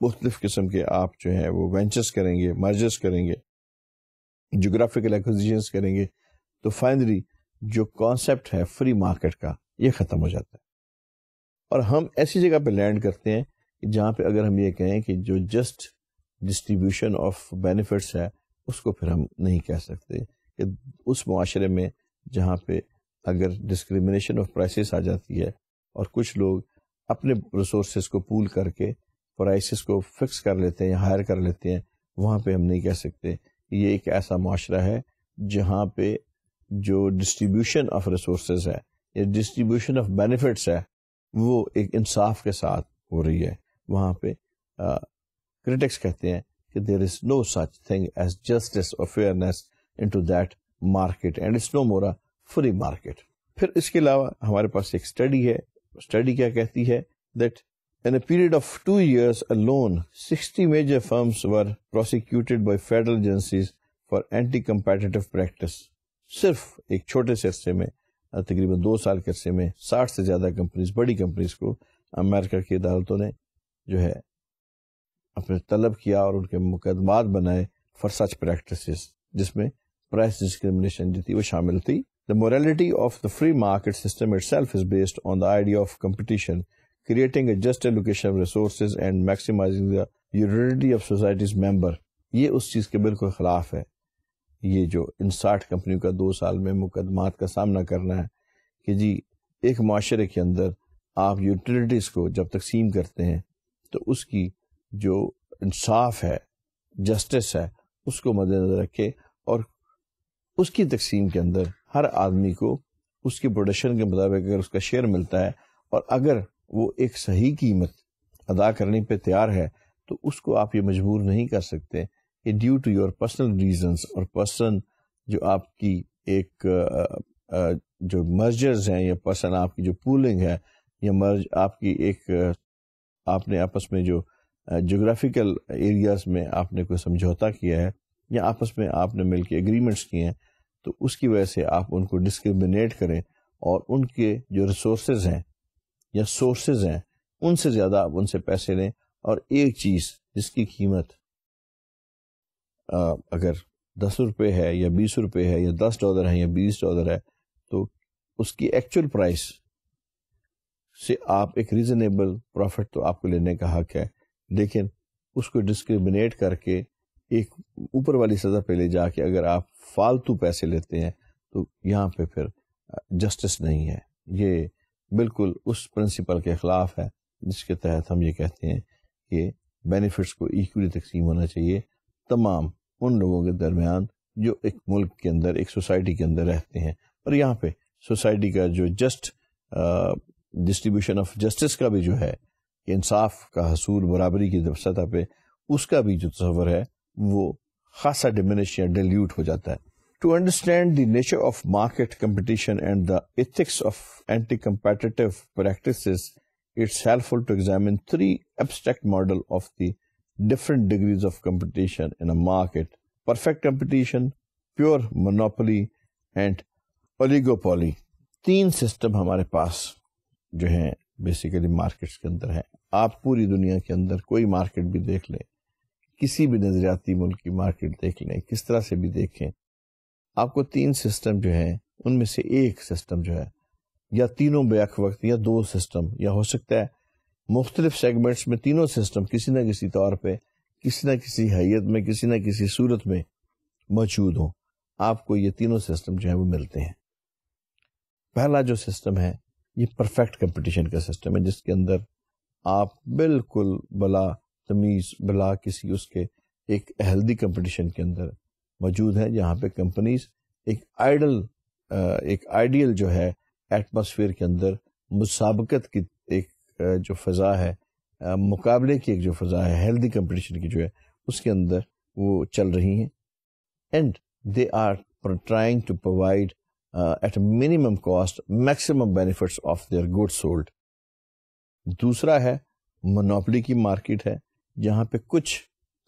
مختلف قسم کے آپ جو ہے وہ وینچرز کریں گے، مرجرز کریں گے، جغرافیکل ایکوزیشنز کریں گے، تو فائنلی جو کانسیپٹ ہے فری مارکیٹ کا یہ ختم ہو جاتا ہے. اور ہم ایسی جگہ پہ لینڈ کرتے ہیں کہ جہاں پہ اگر ہم یہ کہیں کہ جو جسٹ ڈسٹریبیوشن آف بینیفٹس ہے اس کو پھر ہم نہیں کہہ سکتے کہ اس معاشرے میں جہاں پہ اگر ڈسکریمنیشن آف پرائسز آ جاتی ہے اور کچھ لوگ اپنے ریسورسز کو پول کر کے پرائسز کو فکس کر لیتے ہیں یا ہائر کر لیتے ہیں، وہاں پہ ہم نہیں کہہ سکتے کہ یہ ایک ایسا معاشرہ ہے جہاں پہ جو ڈسٹریبیوشن آف ریسورسز ہے یا ڈسٹریبیوشن آف بینیفٹس ہے وہ ایک انصاف کے ساتھ ہو رہی ہے. وہاں پہ کرٹکس کہتے ہیں کہ there is no such thing as justice اور fairness into that market and it's no more free market. پھر اس کے علاوہ ہمارے پاس ایک اسٹڈی ہے. اسٹڈی کیا کہتی ہے؟ That in a period of 2 years alone 60 major firms were prosecuted by federal agencies for anti-competitive practice. صرف ایک چھوٹے سے عرصے میں تقریباً 2 سال کے عرصے میں 60 سے زیادہ کمپنیز، بڑی کمپنیز کو امریکہ کی عدالتوں نے جو ہے اپنے طلب کیا اور ان کے مقدمات بنائے فار سچ پریکٹسز، جس میں پرائس ڈسکریمنیشن جو تھی وہ شامل تھی. The morality of the free market system itself is based on the idea of competition, creating a just allocation of resources and maximizing the utility of society's member. یہ اس چیز کے بالکل خلاف ہے. یہ جو ان 60 کمپنیوں کا 2 سال میں مقدمات کا سامنا کرنا ہے کہ جی ایک معاشرے کے اندر آپ یوٹیلیٹیز کو جب تقسیم کرتے ہیں تو اس کی جو انصاف ہے، جسٹس ہے، اس کو مد نظر رکھے اور اس کی تقسیم کے اندر ہر آدمی کو اس کی پروڈکشن کے مطابق اگر اس کا شیئر ملتا ہے اور اگر وہ ایک صحیح قیمت ادا کرنے پہ تیار ہے تو اس کو آپ یہ مجبور نہیں کر سکتے کہ due to your personal reasons اور پرسن جو آپ کی ایک جو مرجرز ہیں یا پرسن آپ کی جو پولنگ ہے یا مرج آپ کی ایک آپ نے آپس میں جو جغرافیکل ایریاز میں آپ نے کوئی سمجھوتا کیا ہے یا آپس میں آپ نے مل کے اگریمنٹس کیے ہیں تو اس کی وجہ سے آپ ان کو ڈسکریمنیٹ کریں اور ان کے جو ریسورسز ہیں یا سورسز ہیں ان سے زیادہ آپ ان سے پیسے لیں اور ایک چیز جس کی قیمت اگر 10 روپے ہے یا 20 روپے ہے یا $10 ہے یا $20 ہے تو اس کی ایکچوئل پرائس سے آپ ایک ریزنیبل پروفٹ تو آپ کو لینے کا حق ہے، لیکن اس کو ڈسکریمنیٹ کر کے ایک اوپر والی سطح پہ لے جا کے اگر آپ فالتو پیسے لیتے ہیں تو یہاں پہ پھر جسٹس نہیں ہے. یہ بالکل اس پرنسپل کے خلاف ہے جس کے تحت ہم یہ کہتے ہیں کہ بینیفٹس کو ایکولی تقسیم ہونا چاہیے تمام ان لوگوں کے درمیان جو ایک ملک کے اندر، ایک سوسائٹی کے اندر رہتے ہیں. اور یہاں پہ سوسائٹی کا جو جسٹ ڈسٹریبیوشن آف جسٹس کا بھی جو ہے کہ انصاف کا حصول برابری کی سطح پہ، اس کا بھی جو تصور ہے وہ خاصا ڈیمینش یا ڈیلیوٹ ہو جاتا ہے. To understand the nature of market competition and the ethics of anti-competitive practices, it's helpful to examine 3 abstract models of the different degrees of competition in a market: perfect competition, pure monopoly, and oligopoly. 3 system ہمارے پاس جو ہیں basically markets کے اندر ہیں. آپ پوری دنیا کے اندر کوئی مارکیٹ بھی دیکھ لیں، کسی بھی نظریاتی ملک کی مارکیٹ دیکھ لیں، کس طرح سے بھی دیکھیں، آپ کو 3 سسٹم جو ہیں ان میں سے ایک سسٹم جو ہے یا تینوں بیک وقت یا 2 سسٹم یا ہو سکتا ہے مختلف سیگمنٹس میں تینوں سسٹم کسی نہ کسی طور پہ کسی نہ کسی حیت میں کسی نہ کسی صورت میں موجود ہوں. آپ کو یہ تینوں سسٹم جو ہیں وہ ملتے ہیں. پہلا جو سسٹم ہے یہ پرفیکٹ کمپٹیشن کا سسٹم ہے جس کے اندر آپ بالکل بلا تمیز بلا کسی اس کے ایک ہیلدی کمپٹیشن کے اندر موجود ہیں، جہاں پہ کمپنیز ایک آئیڈیل جو ہے ایٹماسفیئر کے اندر مسابقت کی ایک جو فضا ہے، مقابلے کی ایک جو فضا ہے، ہیلدی کمپٹیشن کی جو ہے اس کے اندر وہ چل رہی ہیں. And they are trying to provide at minimum cost maximum benefits of their good sold. دوسرا ہے منوپلی کی مارکیٹ ہے جہاں پہ کچھ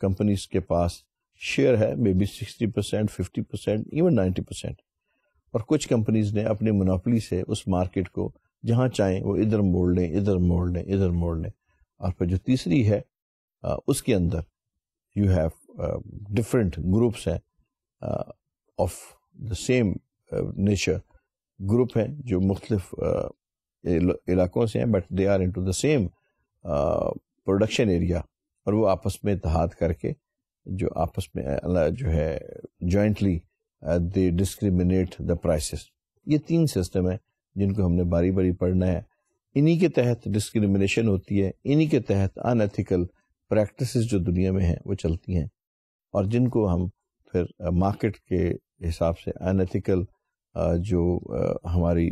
کمپنیز کے پاس شیئر ہے مے بی 60%, 50%, ایون 90%, اور کچھ کمپنیز نے اپنی منوپلی سے اس مارکیٹ کو جہاں چاہیں وہ ادھر موڑ لیں, ادھر موڑ لیں, ادھر موڑ لیں. اور پھر جو تیسری ہے اس کے اندر یو ہیو ڈفرینٹ گروپس ہیں of the same nature, group ہیں جو مختلف علاقوں سے ہیں but they are into the same production area, اور وہ آپس میں اتحاد کر کے جو آپس میں جو ہے jointly they discriminate the prices. یہ 3 سسٹم ہیں جن کو ہم نے باری باری پڑھنا ہے. انہی کے تحت ڈسکریمنیشن ہوتی ہے, انہی کے تحت ان ایتھیکل پریکٹسز جو دنیا میں ہیں وہ چلتی ہیں, اور جن کو ہم پھر مارکیٹ کے حساب سے ان ایتھیکل جو ہماری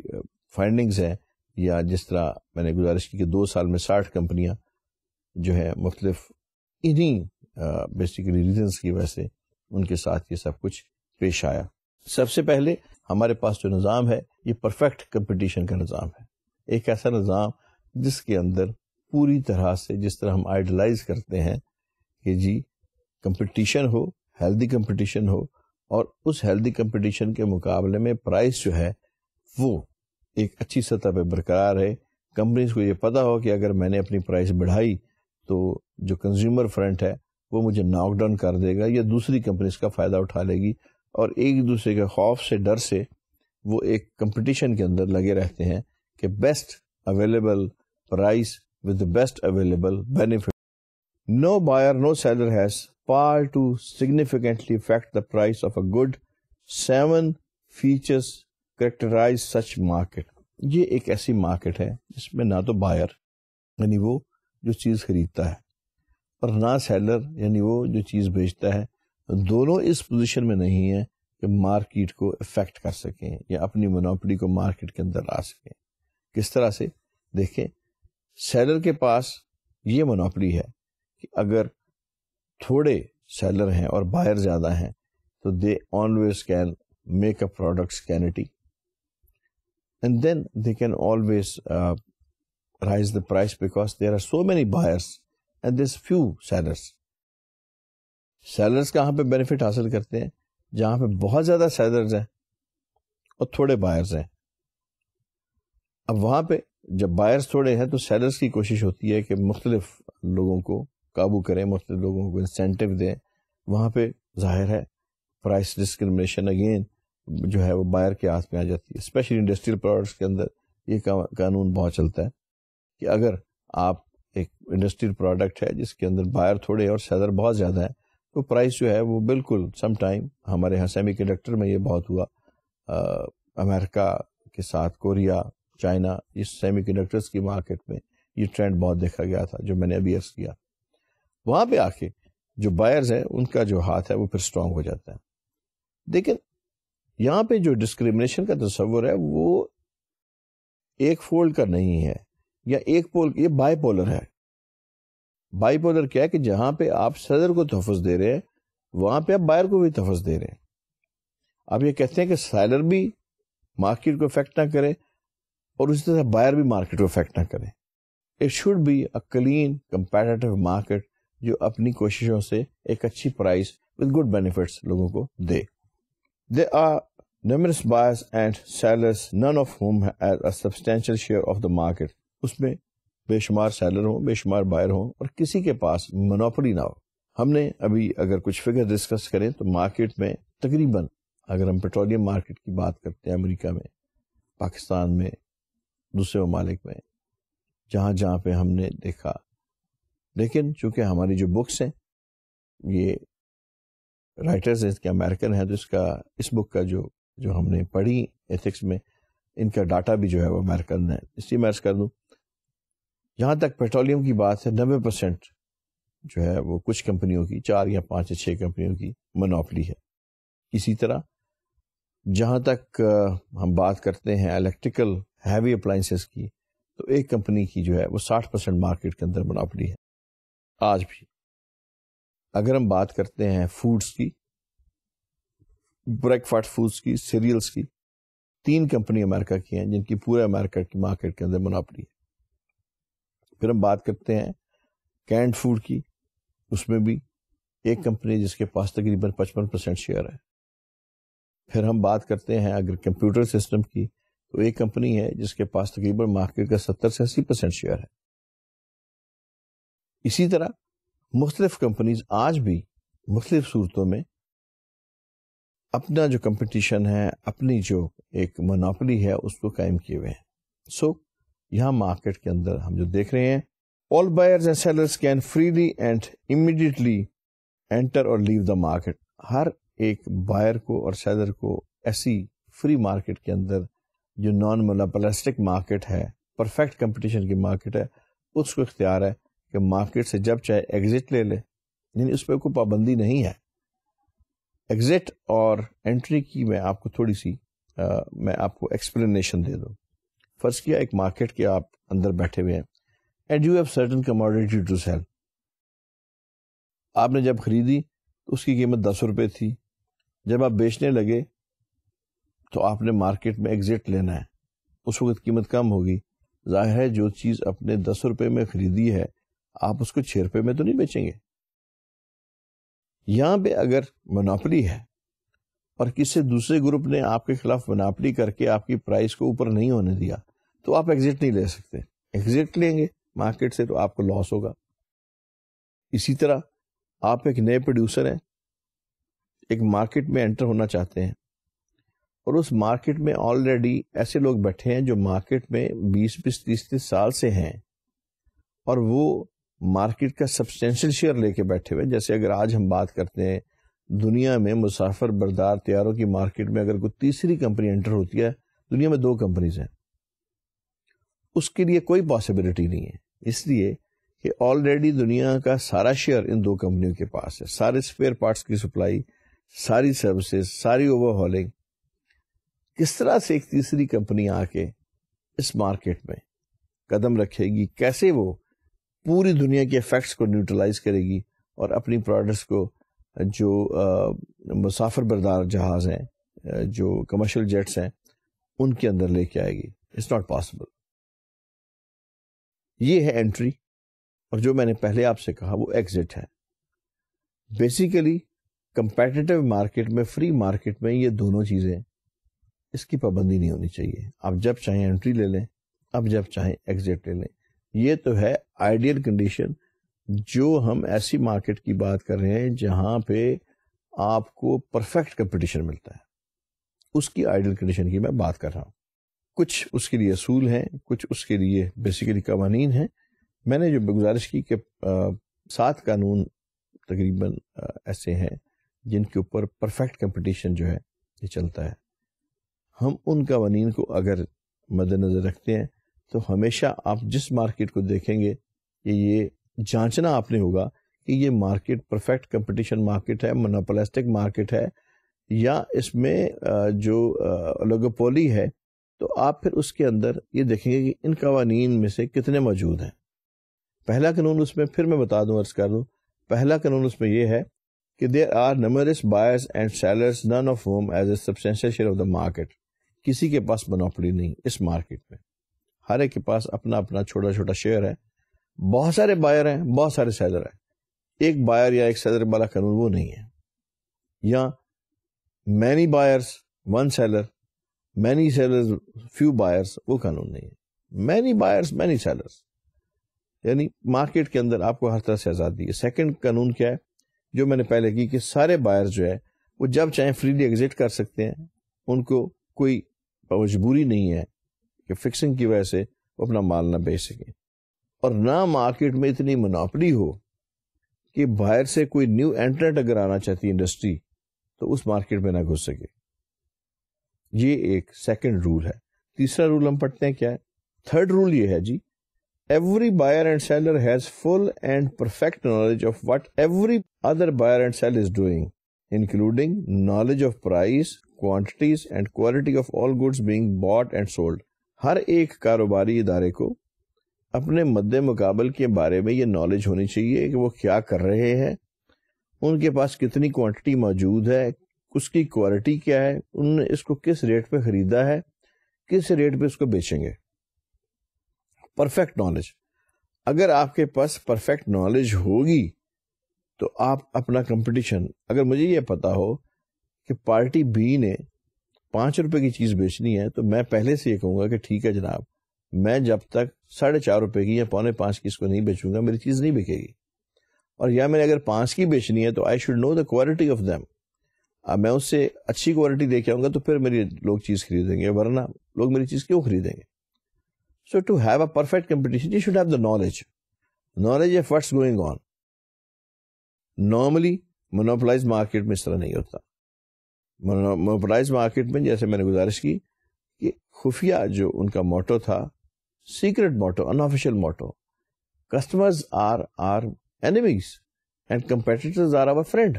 فائنڈنگز ہیں, یا جس طرح میں نے گزارش کی کہ 2 سال میں 60 کمپنیاں جو ہے مختلف انہی بیسیکلی ریزنس کی وجہ سے ان کے ساتھ یہ سب کچھ پیش آیا. سب سے پہلے ہمارے پاس جو نظام ہے یہ پرفیکٹ کمپٹیشن کا نظام ہے, ایک ایسا نظام جس کے اندر پوری طرح سے جس طرح ہم آئیڈلائز کرتے ہیں کہ جی کمپٹیشن ہو, ہیلدی کمپٹیشن ہو, اور اس ہیلدی کمپٹیشن کے مقابلے میں پرائس جو ہے وہ ایک اچھی سطح پہ برقرار ہے. کمپنیز کو یہ پتا ہو کہ اگر میں نے اپنی پرائس بڑھائی تو جو کنزیومر فرنٹ ہے وہ مجھے ناک ڈاؤن کر دے گا یا دوسری کمپنیز کا فائدہ اٹھا لے گی, اور ایک دوسرے کے خوف سے, ڈر سے وہ ایک کمپٹیشن کے اندر لگے رہتے ہیں کہ best available price with the best available benefit. No buyer, no seller has power to significantly affect the price of a good. 7 features characterize such market. یہ ایک ایسی مارکیٹ ہے جس میں نہ تو بائر یعنی وہ جو چیز خریدتا ہے, اور نہ سیلر یعنی وہ جو چیز بیچتا ہے, دونوں اس پوزیشن میں نہیں ہیں کہ مارکیٹ کو افیکٹ کر سکیں یا اپنی مونوپلی کو مارکیٹ کے اندر لا سکیں. کس طرح سے؟ دیکھیں, سیلر کے پاس یہ مونوپلی ہے کہ اگر تھوڑے سیلر ہیں اور بائر زیادہ ہیں تو they always can make a product scanty, and then they can always raise the price because there are so many buyers and there few sellers. Sellers کہاں پہ بینیفٹ حاصل کرتے ہیں؟ جہاں پہ بہت زیادہ سیلرز ہیں اور تھوڑے بائرز ہیں. اب وہاں پہ جب بائرز تھوڑے ہیں تو سیلرز کی کوشش ہوتی ہے کہ مختلف لوگوں کو قابو کریں, مختلف لوگوں کو انسینٹیو دیں. وہاں پہ ظاہر ہے پرائس ڈسکرمنیشن اگین جو ہے وہ بائر کے ہاتھ میں آ جاتی ہے. اسپیشلی انڈسٹریل پروڈکٹس کے اندر یہ قانون بہت چلتا ہے کہ اگر آپ ایک انڈسٹریل پروڈکٹ ہے جس کے اندر بائر تھوڑے اور سیلر بہت زیادہ ہیں تو پرائس جو ہے وہ بالکل سم ٹائم, ہمارے یہاں سیمی کنڈکٹر میں یہ بہت ہوا, امریکہ کے ساتھ کوریا, چائنا, اس سیمی کنڈکٹرز کی مارکیٹ میں یہ ٹرینڈ بہت دیکھا گیا تھا جو میں نے ابھی عرض کیا. وہاں پہ آ کے جو بائرز ہیں ان کا جو ہاتھ ہے وہ پھر اسٹرانگ ہو جاتا ہے. لیکن یہاں پہ جو ڈسکریمنیشن کا تصور ہے وہ ایک فولڈ کا نہیں ہے یا ایک پول, یہ بائی پولر ہے. بائی پولر کیا ہے کہ جہاں پہ آپ سیلر کو تحفظ دے رہے ہیں وہاں پہ آپ بائر کو بھی تحفظ دے رہے ہیں. آپ یہ کہتے ہیں کہ سیلر بھی مارکیٹ کو افیکٹ نہ کرے اور اسی طرح بائر بھی مارکیٹ کو افیکٹ نہ کرے. It should be a clean competitive market جو اپنی کوششوں سے ایک اچھی پرائس ود گڈ بینیفٹس لوگوں کو دے. There are numerous buyers and sellers, none of whom have a substantial share of the market. اس میں بے شمار سیلر ہوں, بے شمار بائر ہوں اور کسی کے پاس مونوپلی نہ ہو. ہم نے ابھی اگر کچھ فگر ڈسکس کریں تو مارکیٹ میں تقریباً اگر ہم پیٹرولیم مارکیٹ کی بات کرتے ہیں امریکہ میں, پاکستان میں, دوسرے ممالک میں, جہاں پہ ہم نے دیکھا, لیکن چونکہ ہماری جو بکس ہیں یہ رائٹرز ہیں اس کے امریکن ہیں تو اس بک کا جو ہم نے پڑھی ایتھکس میں ان کا ڈاٹا بھی جو ہے وہ امریکن ہے. اس لیے میں عرض کر دوں جہاں تک پیٹرولیم کی بات ہے 90% جو ہے وہ کچھ کمپنیوں کی, 4 یا 5 یا 6 کمپنیوں کی مونوپلی ہے. اسی طرح جہاں تک ہم بات کرتے ہیں الیکٹریکل ہیوی اپلائنسز کی تو ایک کمپنی کی جو ہے وہ 60% مارکیٹ کے اندر مونوپلی ہے آج بھی. اگر ہم بات کرتے ہیں فوڈز کی, بریک فاسٹ فوڈز کی, سیریلز کی, 3 کمپنی امریکہ کی ہیں جن کی پورے امریکہ کی مارکیٹ کے اندر مونوپلی ہے. پھر ہم بات کرتے ہیں کینڈ فوڈ کی، اس میں بھی ایک کمپنی جس کے پاس تقریباً 55% شیئر ہے. پھر ہم بات کرتے ہیں اگر کمپیوٹر سسٹم کی، تو ایک کمپنی ہے جس کے پاس تقریباً مارکیٹ کا 70 سے 80% شیئر ہے. اسی طرح مختلف کمپنیز آج بھی مختلف صورتوں میں اپنا جو کمپٹیشن ہے، اپنی جو ایک مونوپلی ہے، اس کو قائم کیے ہوئے ہیں. سو یہاں مارکیٹ کے اندر ہم جو دیکھ رہے ہیں، all buyers and sellers can freely and immediately enter or leave the market. ہر ایک بائر کو اور سیلر کو ایسی فری مارکیٹ کے اندر جو نان مونوپولسٹک مارکیٹ ہے، پرفیکٹ کمپٹیشن کی مارکیٹ ہے، اس کو اختیار ہے کہ مارکیٹ سے جب چاہے ایگزٹ لے لے. یعنی اس پہ کوئی پابندی نہیں ہے. ایگزٹ اور انٹری کی میں آپ کو تھوڑی سی میں آپ کو ایکسپلینیشن دے دوں. فرض کیا ایک مارکیٹ کے آپ اندر بیٹھے ہوئے ہیں and you have certain commodity to sell. آپ نے جب خریدی تو اس کی قیمت 10 روپے تھی. جب آپ بیچنے لگے تو آپ نے مارکیٹ میں ایگزٹ لینا ہے. اس وقت قیمت کم ہوگی. ظاہر ہے جو چیز اپنے 10 روپے میں خریدی ہے آپ اس کو 6 روپے میں تو نہیں بیچیں گے. یہاں پہ اگر مونوپلی ہے اور کسی دوسرے گروپ نے آپ کے خلاف مونوپلی کر کے آپ کی پرائس کو اوپر نہیں ہونے دیا تو آپ ایگزٹ نہیں لے سکتے. ایگزٹ لیں گے مارکیٹ سے تو آپ کو لاس ہوگا. اسی طرح آپ ایک نئے پروڈیوسر ہیں، ایک مارکیٹ میں انٹر ہونا چاہتے ہیں، اور اس مارکیٹ میں آلریڈی ایسے لوگ بیٹھے ہیں جو مارکیٹ میں 20-30 سال سے ہیں اور وہ مارکیٹ کا سبسٹینشیل شیئر لے کے بیٹھے ہوئے. جیسے اگر آج ہم بات کرتے ہیں دنیا میں مسافر بردار طیاروں کی مارکیٹ میں اگر کوئی تیسری کمپنی انٹر ہوتی ہے، دنیا میں 2 کمپنیز ہیں، اس کے لیے کوئی پاسبلٹی نہیں ہے. اس لیے کہ آلریڈی دنیا کا سارا شیئر ان 2 کمپنیوں کے پاس ہے. سارے اسپیئر پارٹس کی سپلائی، ساری سروسز، ساری اوور ہالنگ. کس طرح سے ایک تیسری کمپنی آ کے اس مارکیٹ میں قدم رکھے گی، کیسے وہ پوری دنیا کے ایفیکٹس کو نیوٹرلائز کرے گی اور اپنی پروڈکٹس کو جو مسافر بردار جہاز ہیں، جو کمرشل جیٹس ہیں، ان کے اندر لے کے آئے گی. It's not possible. یہ ہے انٹری، اور جو میں نے پہلے آپ سے کہا وہ ایگزٹ ہے. بیسیکلی کمپیٹیٹو مارکیٹ میں، فری مارکیٹ میں یہ دونوں چیزیں، اس کی پابندی نہیں ہونی چاہیے. آپ جب چاہیں انٹری لے لیں، اب جب چاہیں ایگزٹ لے لیں. یہ تو ہے آئیڈیل کنڈیشن. جو ہم ایسی مارکیٹ کی بات کر رہے ہیں جہاں پہ آپ کو پرفیکٹ کمپٹیشن ملتا ہے، اس کی آئیڈیل کنڈیشن کی میں بات کر رہا ہوں. کچھ اس کے لیے اصول ہیں، کچھ اس کے لیے بیسیکلی قوانین ہیں. میں نے جو گزارش کی کہ 7 قانون تقریباً ایسے ہیں جن کے اوپر پرفیکٹ کمپٹیشن جو ہے یہ چلتا ہے. ہم ان قوانین کو اگر مد نظر رکھتے ہیں تو ہمیشہ آپ جس مارکیٹ کو دیکھیں گے کہ یہ جانچنا آپ نے ہوگا کہ یہ مارکیٹ پرفیکٹ کمپٹیشن مارکیٹ ہے، مونوپولسٹک مارکیٹ ہے، یا اس میں جو اولیگوپولی ہے. تو آپ پھر اس کے اندر یہ دیکھیں گے کہ ان قوانین میں سے کتنے موجود ہیں. پہلا قانون اس میں پھر میں بتا دوں، عرض کر دوں، پہلا قانون اس میں یہ ہے کہ there are numerous buyers and sellers, none of whom has a substantial share of the market. کسی کے پاس مونوپولی نہیں اس مارکیٹ میں. ہر ایک کے پاس اپنا اپنا چھوٹا چھوٹا شیئر ہے. بہت سارے بائر ہیں، بہت سارے سیلر ہیں. ایک بائر یا ایک سیلر والا قانون وہ نہیں ہے. یا many buyers one seller, many sellers few buyers، وہ قانون نہیں ہے. many buyers many sellers، یعنی مارکیٹ کے اندر آپ کو ہر طرح سے آزادی ہے. سیکنڈ قانون کیا ہے جو میں نے پہلے کی کہ سارے بائر جو ہے وہ جب چاہیں فریلی ایگزٹ کر سکتے ہیں. ان کو کوئی مجبوری نہیں ہے کہ فکسنگ کی وجہ سے وہ اپنا مال نہ بیچ سکیں، اور نہ مارکیٹ میں اتنی مناپلی ہو کہ باہر سے کوئی نیو انٹرنٹ اگر آنا چاہتی انڈسٹری تو اس مارکیٹ میں نہ گھس سکے. یہ ایک سیکنڈ رول ہے. تیسرا رول ہم پڑھتے ہیں کیا ہے. تھرڈ رول یہ ہے جی، every buyer and seller has full and perfect knowledge of what every other buyer and seller is doing, including knowledge of price, quantities and quality of all goods being bought and sold. ہر ایک کاروباری ادارے کو اپنے مد مقابل کے بارے میں یہ نالج ہونی چاہیے کہ وہ کیا کر رہے ہیں، ان کے پاس کتنی کوانٹٹی موجود ہے، اس کی کوالٹی کیا ہے، انہوں نے اس کو کس ریٹ پہ خریدا ہے، کس ریٹ پہ اس کو بیچیں گے. Perfect knowledge. اگر آپ کے پاس پرفیکٹ نالج ہوگی تو آپ اپنا کمپٹیشن، اگر مجھے یہ پتا ہو کہ پارٹی بی نے 5 روپے کی چیز بیچنی ہے تو میں پہلے سے یہ کہوں گا کہ ٹھیک ہے جناب، میں جب تک 4.5 روپے کی یا 4.25 کی اس کو نہیں بیچوں گا میری چیز نہیں بکے گی. اور یا میں نے اگر 5 کی بیچنی ہے تو I should know the quality of them. اب میں اس سے اچھی کوالٹی دے کے آؤں گا تو پھر میری لوگ چیز خریدیں گے، ورنہ لوگ میری چیز کیوں خریدیں گے؟ So to have a perfect competition you should have the knowledge of what's going on. Normally monopolize market میں اس طرح نہیں ہوتا. مونوپلائز مارکیٹ میں جیسے میں نے گزارش کی کہ خفیہ جو ان کا موٹو تھا، secret motto, unofficial motto, customers are enemies and competitors are our friend.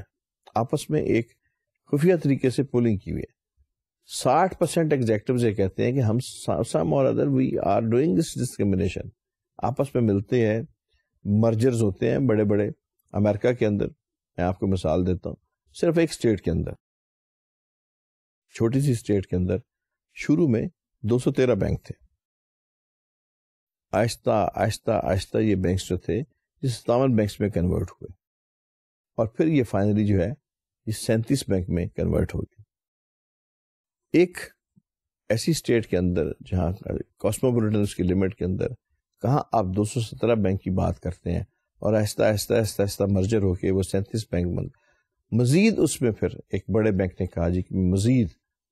آپس میں ایک خفیہ طریقے سے پولنگ کی ہوئی ہے. 60% ایگزیکٹوز یہ کہتے ہیں کہ ہم some or other we are doing this discrimination. آپس میں ملتے ہیں، مرجرز ہوتے ہیں بڑے بڑے. امریکہ کے اندر میں آپ کو مثال دیتا ہوں، صرف ایک اسٹیٹ کے اندر، چھوٹی سی اسٹیٹ کے اندر شروع میں 213 بینک تھے. آہستہ آہستہ آہستہ یہ بینکس جو تھے یہ 57 بینکس میں کنورٹ ہوئے، اور پھر یہ فائنلی جو ہے یہ 37 بینک میں کنورٹ ہو گئے. ایک ایسی اسٹیٹ کے اندر جہاں کاسموپولیٹن اس کی لمٹ کے اندر کہاں آپ 217 بینک کی بات کرتے ہیں، اور آہستہ آہستہ آہستہ آہستہ مرجر ہو کے وہ 37 بینک بن. مزید اس میں پھر ایک بڑے بینک نے کہا جی کہ میں مزید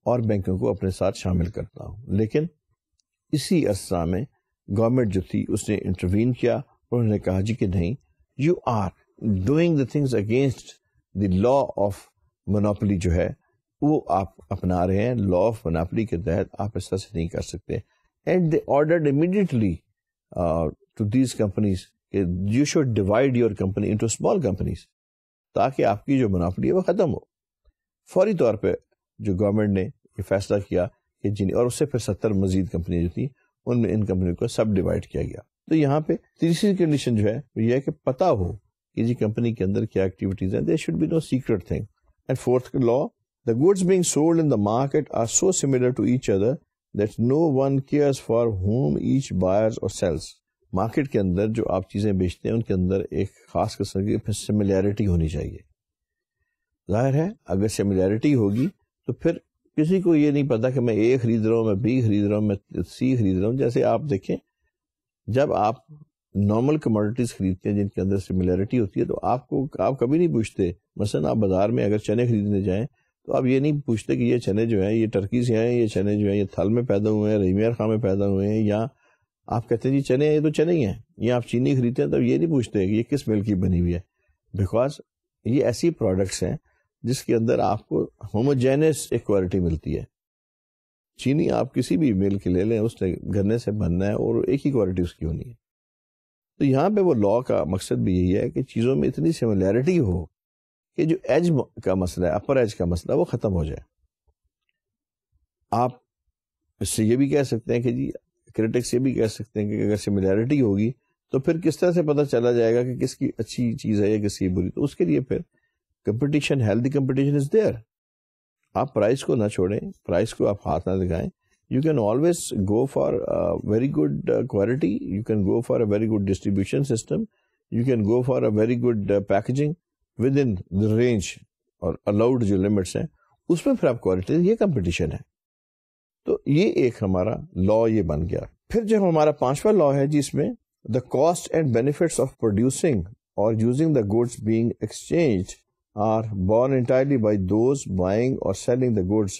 اور بینکوں کو اپنے ساتھ شامل کرتا ہوں. لیکن اسی عرصہ میں گورنمنٹ جو تھی اس نے انٹروین کیا اور انہوں نے کہا جی کہ نہیں، you are doing the things against the law of monopoly جو ہے وہ آپ اپنا رہے ہیں. لا آف مونوپلی کے تحت آپ اس طرح سے نہیں کر سکتے. And they ordered immediately to these companies کہ you should divide your company into small companies تاکہ آپ کی جو منافع ہے وہ ختم ہو. فوری طور پہ جو گورنمنٹ نے یہ فیصلہ کیا کہ جن، اور اس سے پھر 70 مزید کمپنیاں جو تھیں ان میں ان کمپنیوں کو سب ڈیوائڈ کیا گیا. تو یہاں پہ تیسری کنڈیشن جو ہے وہ یہ ہے کہ پتا ہو کہ جی کمپنی کے اندر کیا ایکٹیویٹیز ہیں. There should be no secret thing. And fourth law, the goods being sold in the market are so similar to each other that no one cares for whom each buys or sells. Market کے اندر جو آپ چیزیں بیچتے ہیں ان کے اندر ایک خاص قسم کی سملیرٹی ہونی چاہیے. ظاہر ہے اگر سملیرٹی ہوگی تو پھر کسی کو یہ نہیں پتا کہ میں اے خرید رہا ہوں، میں بی خرید رہا ہوں، میں سی خرید رہا ہوں. جیسے آپ دیکھیں جب آپ نارمل کموڈیٹیز خریدتے ہیں جن کے اندر سملیرٹی ہوتی ہے تو آپ کبھی نہیں پوچھتے. مثلا آپ بازار میں اگر چنے خریدنے جائیں تو آپ یہ نہیں پوچھتے کہ یہ چنے جو ہیں یہ ٹرکی سے ہیں، یہ چنے جو ہیں یہ تھل میں پیدا ہوئے ہیں، ریمیر خاں میں پیدا ہوئے ہیں، یا آپ کہتے ہیں جی چنے یہ تو چنے ہی ہیں. یا آپ چینی خریدتے ہیں تو یہ نہیں پوچھتے کہ یہ کس مل کی بنی ہوئی ہے. بیکاز یہ ایسی پروڈکٹس ہیں جس کے اندر آپ کو ہوموجینس ایک کوالٹی ملتی ہے. چینی آپ کسی بھی مل کے لے لیں، اس نے گنے سے بننا ہے اور ایک ہی کوالٹی اس کی ہونی ہے. تو یہاں پہ وہ لا کا مقصد بھی یہی ہے کہ چیزوں میں اتنی سملیرٹی ہو کہ جو ایج کا مسئلہ ہے، اپر ایج کا مسئلہ، وہ ختم ہو جائے. آپ اس سے یہ بھی کہہ سکتے ہیں کہ جی کرٹکس یہ بھی کہہ سکتے ہیں کہ اگر سملیرٹی ہوگی تو پھر کس طرح سے پتہ چلا جائے گا کہ کس کی اچھی چیز ہے یا کس کی بری. تو اس کے لیے پھر competition, healthy competition is there. آپ پرائز کو نہ چھوڑیں، پرائز کو آپ ہاتھ نہ دکھائیں. You can always go for very good quality, you can go for a very good distribution system, you can go for a very good packaging with in the range اور allowed جو limits ہیں اس میں پھر آپ quality, یہ competition ہے. تو یہ ایک ہمارا لا یہ بن گیا. پھر جو ہمارا 5واں لا ہے جس میں the cost and benefits of producing or using the goods being exchanged are borne entirely by those buying or selling the goods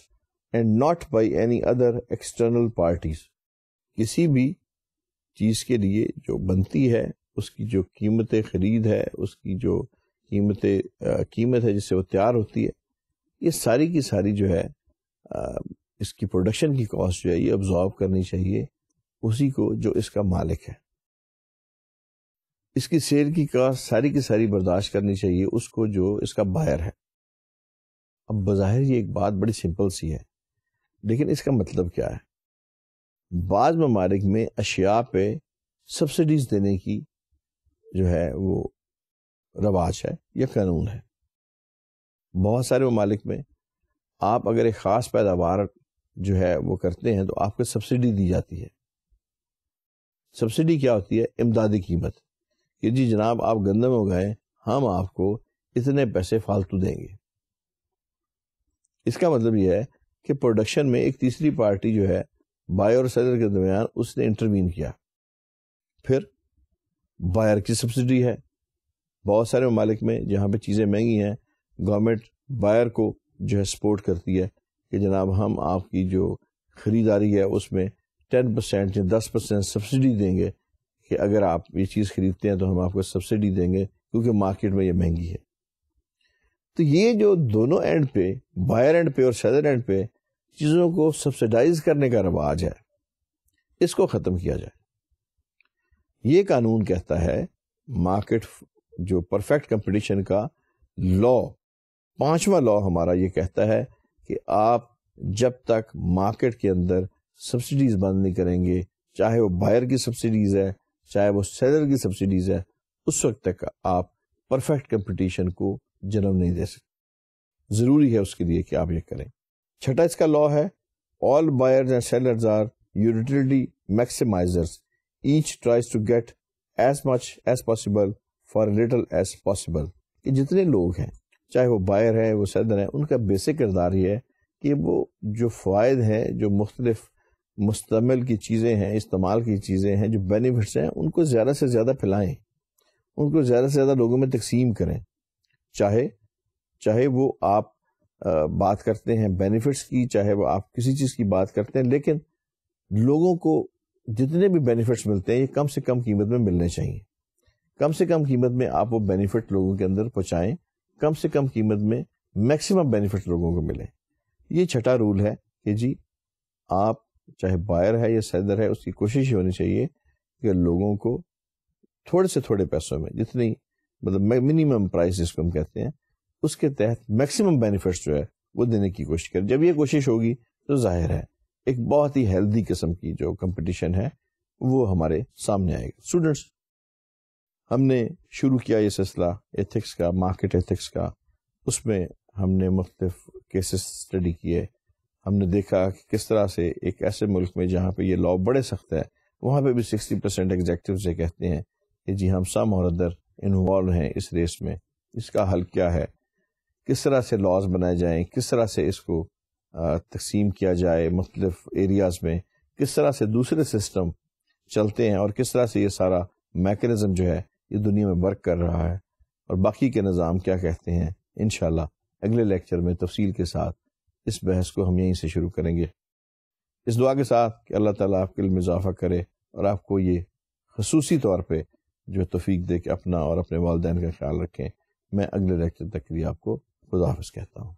and not by any other external parties. کسی بھی چیز کے لیے جو بنتی ہے اس کی جو قیمت خرید ہے، اس کی جو قیمت ہے جس سے وہ تیار ہوتی ہے، یہ ساری کی ساری جو ہے اس کی پروڈکشن کی کاسٹ جو ہے یہ ابزارو کرنی چاہیے اسی کو جو اس کا مالک ہے. اس کی سیل کی کاسٹ ساری کی ساری برداشت کرنی چاہیے اس کو جو اس کا بائر ہے. اب بظاہر یہ ایک بات بڑی سمپل سی ہے، لیکن اس کا مطلب کیا ہے؟ بعض ممالک میں اشیاء پہ سبسڈیز دینے کی جو ہے وہ رواج ہے یا قانون ہے. بہت سارے ممالک میں آپ اگر ایک خاص پیداوار جو ہے وہ کرتے ہیں تو آپ کو سبسڈی دی جاتی ہے. سبسڈی کیا ہوتی ہے؟ امدادی قیمت، کہ جی جناب آپ گندم اگائیں، ہم آپ کو اتنے پیسے فالتو دیں گے. اس کا مطلب یہ ہے کہ پروڈکشن میں ایک تیسری پارٹی جو ہے بائر اور سیلر کے درمیان، اس نے انٹروین کیا. پھر بائر کی سبسڈی ہے. بہت سارے ممالک میں جہاں پہ چیزیں مہنگی ہیں، گورنمنٹ بائر کو جو ہے سپورٹ کرتی ہے کہ جناب ہم آپ کی جو خریداری ہے اس میں 10% یا 10% سبسڈی دیں گے، کہ اگر آپ یہ چیز خریدتے ہیں تو ہم آپ کو سبسڈی دیں گے کیونکہ مارکیٹ میں یہ مہنگی ہے. تو یہ جو دونوں اینڈ پہ، بائر اینڈ پہ اور سیلر اینڈ پہ چیزوں کو سبسڈائز کرنے کا رواج ہے، اس کو ختم کیا جائے. یہ قانون کہتا ہے، مارکیٹ جو پرفیکٹ کمپٹیشن کا لا، 5واں لا ہمارا یہ کہتا ہے کہ آپ جب تک مارکیٹ کے اندر سبسڈیز بند نہیں کریں گے، چاہے وہ بائر کی سبسڈیز ہے چاہے وہ سیلر کی سبسڈیز ہے، اس وقت تک آپ پرفیکٹ کمپٹیشن کو جنم نہیں دے سکتے. ضروری ہے اس کے لیے کہ آپ یہ کریں. 6 اس کا لا ہے، all buyers and sellers are utility maximizers. Each tries to get as much as possible for little as possible. کہ جتنے لوگ ہیں، چاہے وہ بائر ہیں وہ سیلر ہیں، ان کا بیسک کردار یہ ہے کہ وہ جو فوائد ہیں، جو مختلف مستعمل کی چیزیں ہیں، استعمال کی چیزیں ہیں، جو بینیفٹس ہیں، ان کو زیادہ سے زیادہ پھیلائیں، ان کو زیادہ سے زیادہ لوگوں میں تقسیم کریں. چاہے وہ آپ بات کرتے ہیں بینیفٹس کی، چاہے وہ آپ کسی چیز کی بات کرتے ہیں، لیکن لوگوں کو جتنے بھی بینیفٹس ملتے ہیں یہ کم سے کم قیمت میں ملنے چاہیے. کم سے کم قیمت میں آپ وہ بینیفٹ لوگوں کے اندر پہنچائیں، کم سے کم قیمت میں میکسیمم بینیفٹ لوگوں کو ملے. یہ 6 رول ہے کہ جی آپ چاہے بائر ہے یا سیلر ہے، اس کی کوشش یہ ہونی چاہیے کہ لوگوں کو تھوڑے سے تھوڑے پیسوں میں، جتنی مطلب منیمم پرائس جس کو ہم کہتے ہیں، اس کے تحت میکسیمم بینیفٹس جو ہے وہ دینے کی کوشش کریں. جب یہ کوشش ہوگی تو ظاہر ہے ایک بہت ہی ہیلدی قسم کی جو کمپٹیشن ہے وہ ہمارے سامنے آئے گا. اسٹوڈنٹس، ہم نے شروع کیا یہ سلسلہ ایتھکس کا، مارکیٹ ایتھکس کا. اس میں ہم نے مختلف کیسز اسٹڈی کیے. ہم نے دیکھا کہ کس طرح سے ایک ایسے ملک میں جہاں پہ یہ لا بڑے سخت ہے، وہاں پہ بھی 60% ایگزیکٹوز یہ کہتے ہیں کہ جی ہم سم اور ادر انوالو ہیں اس ریس میں. اس کا حل کیا ہے؟ کس طرح سے لاز بنائے جائیں، کس طرح سے اس کو تقسیم کیا جائے مختلف ایریاز میں، کس طرح سے دوسرے سسٹم چلتے ہیں، اور کس طرح سے یہ سارا میکانزم جو ہے یہ دنیا میں ورک کر رہا ہے، اور باقی کے نظام کیا کہتے ہیں. انشاءاللہ اگلے لیکچر میں تفصیل کے ساتھ اس بحث کو ہم یہیں سے شروع کریں گے، اس دعا کے ساتھ کہ اللہ تعالیٰ آپ کے علم میں اضافہ کرے اور آپ کو یہ خصوصی طور پہ جو توفیق دے کہ اپنا اور اپنے والدین کا خیال رکھیں. میں اگلے لیکچر تک کے لیے آپ کو خدا حافظ کہتا ہوں.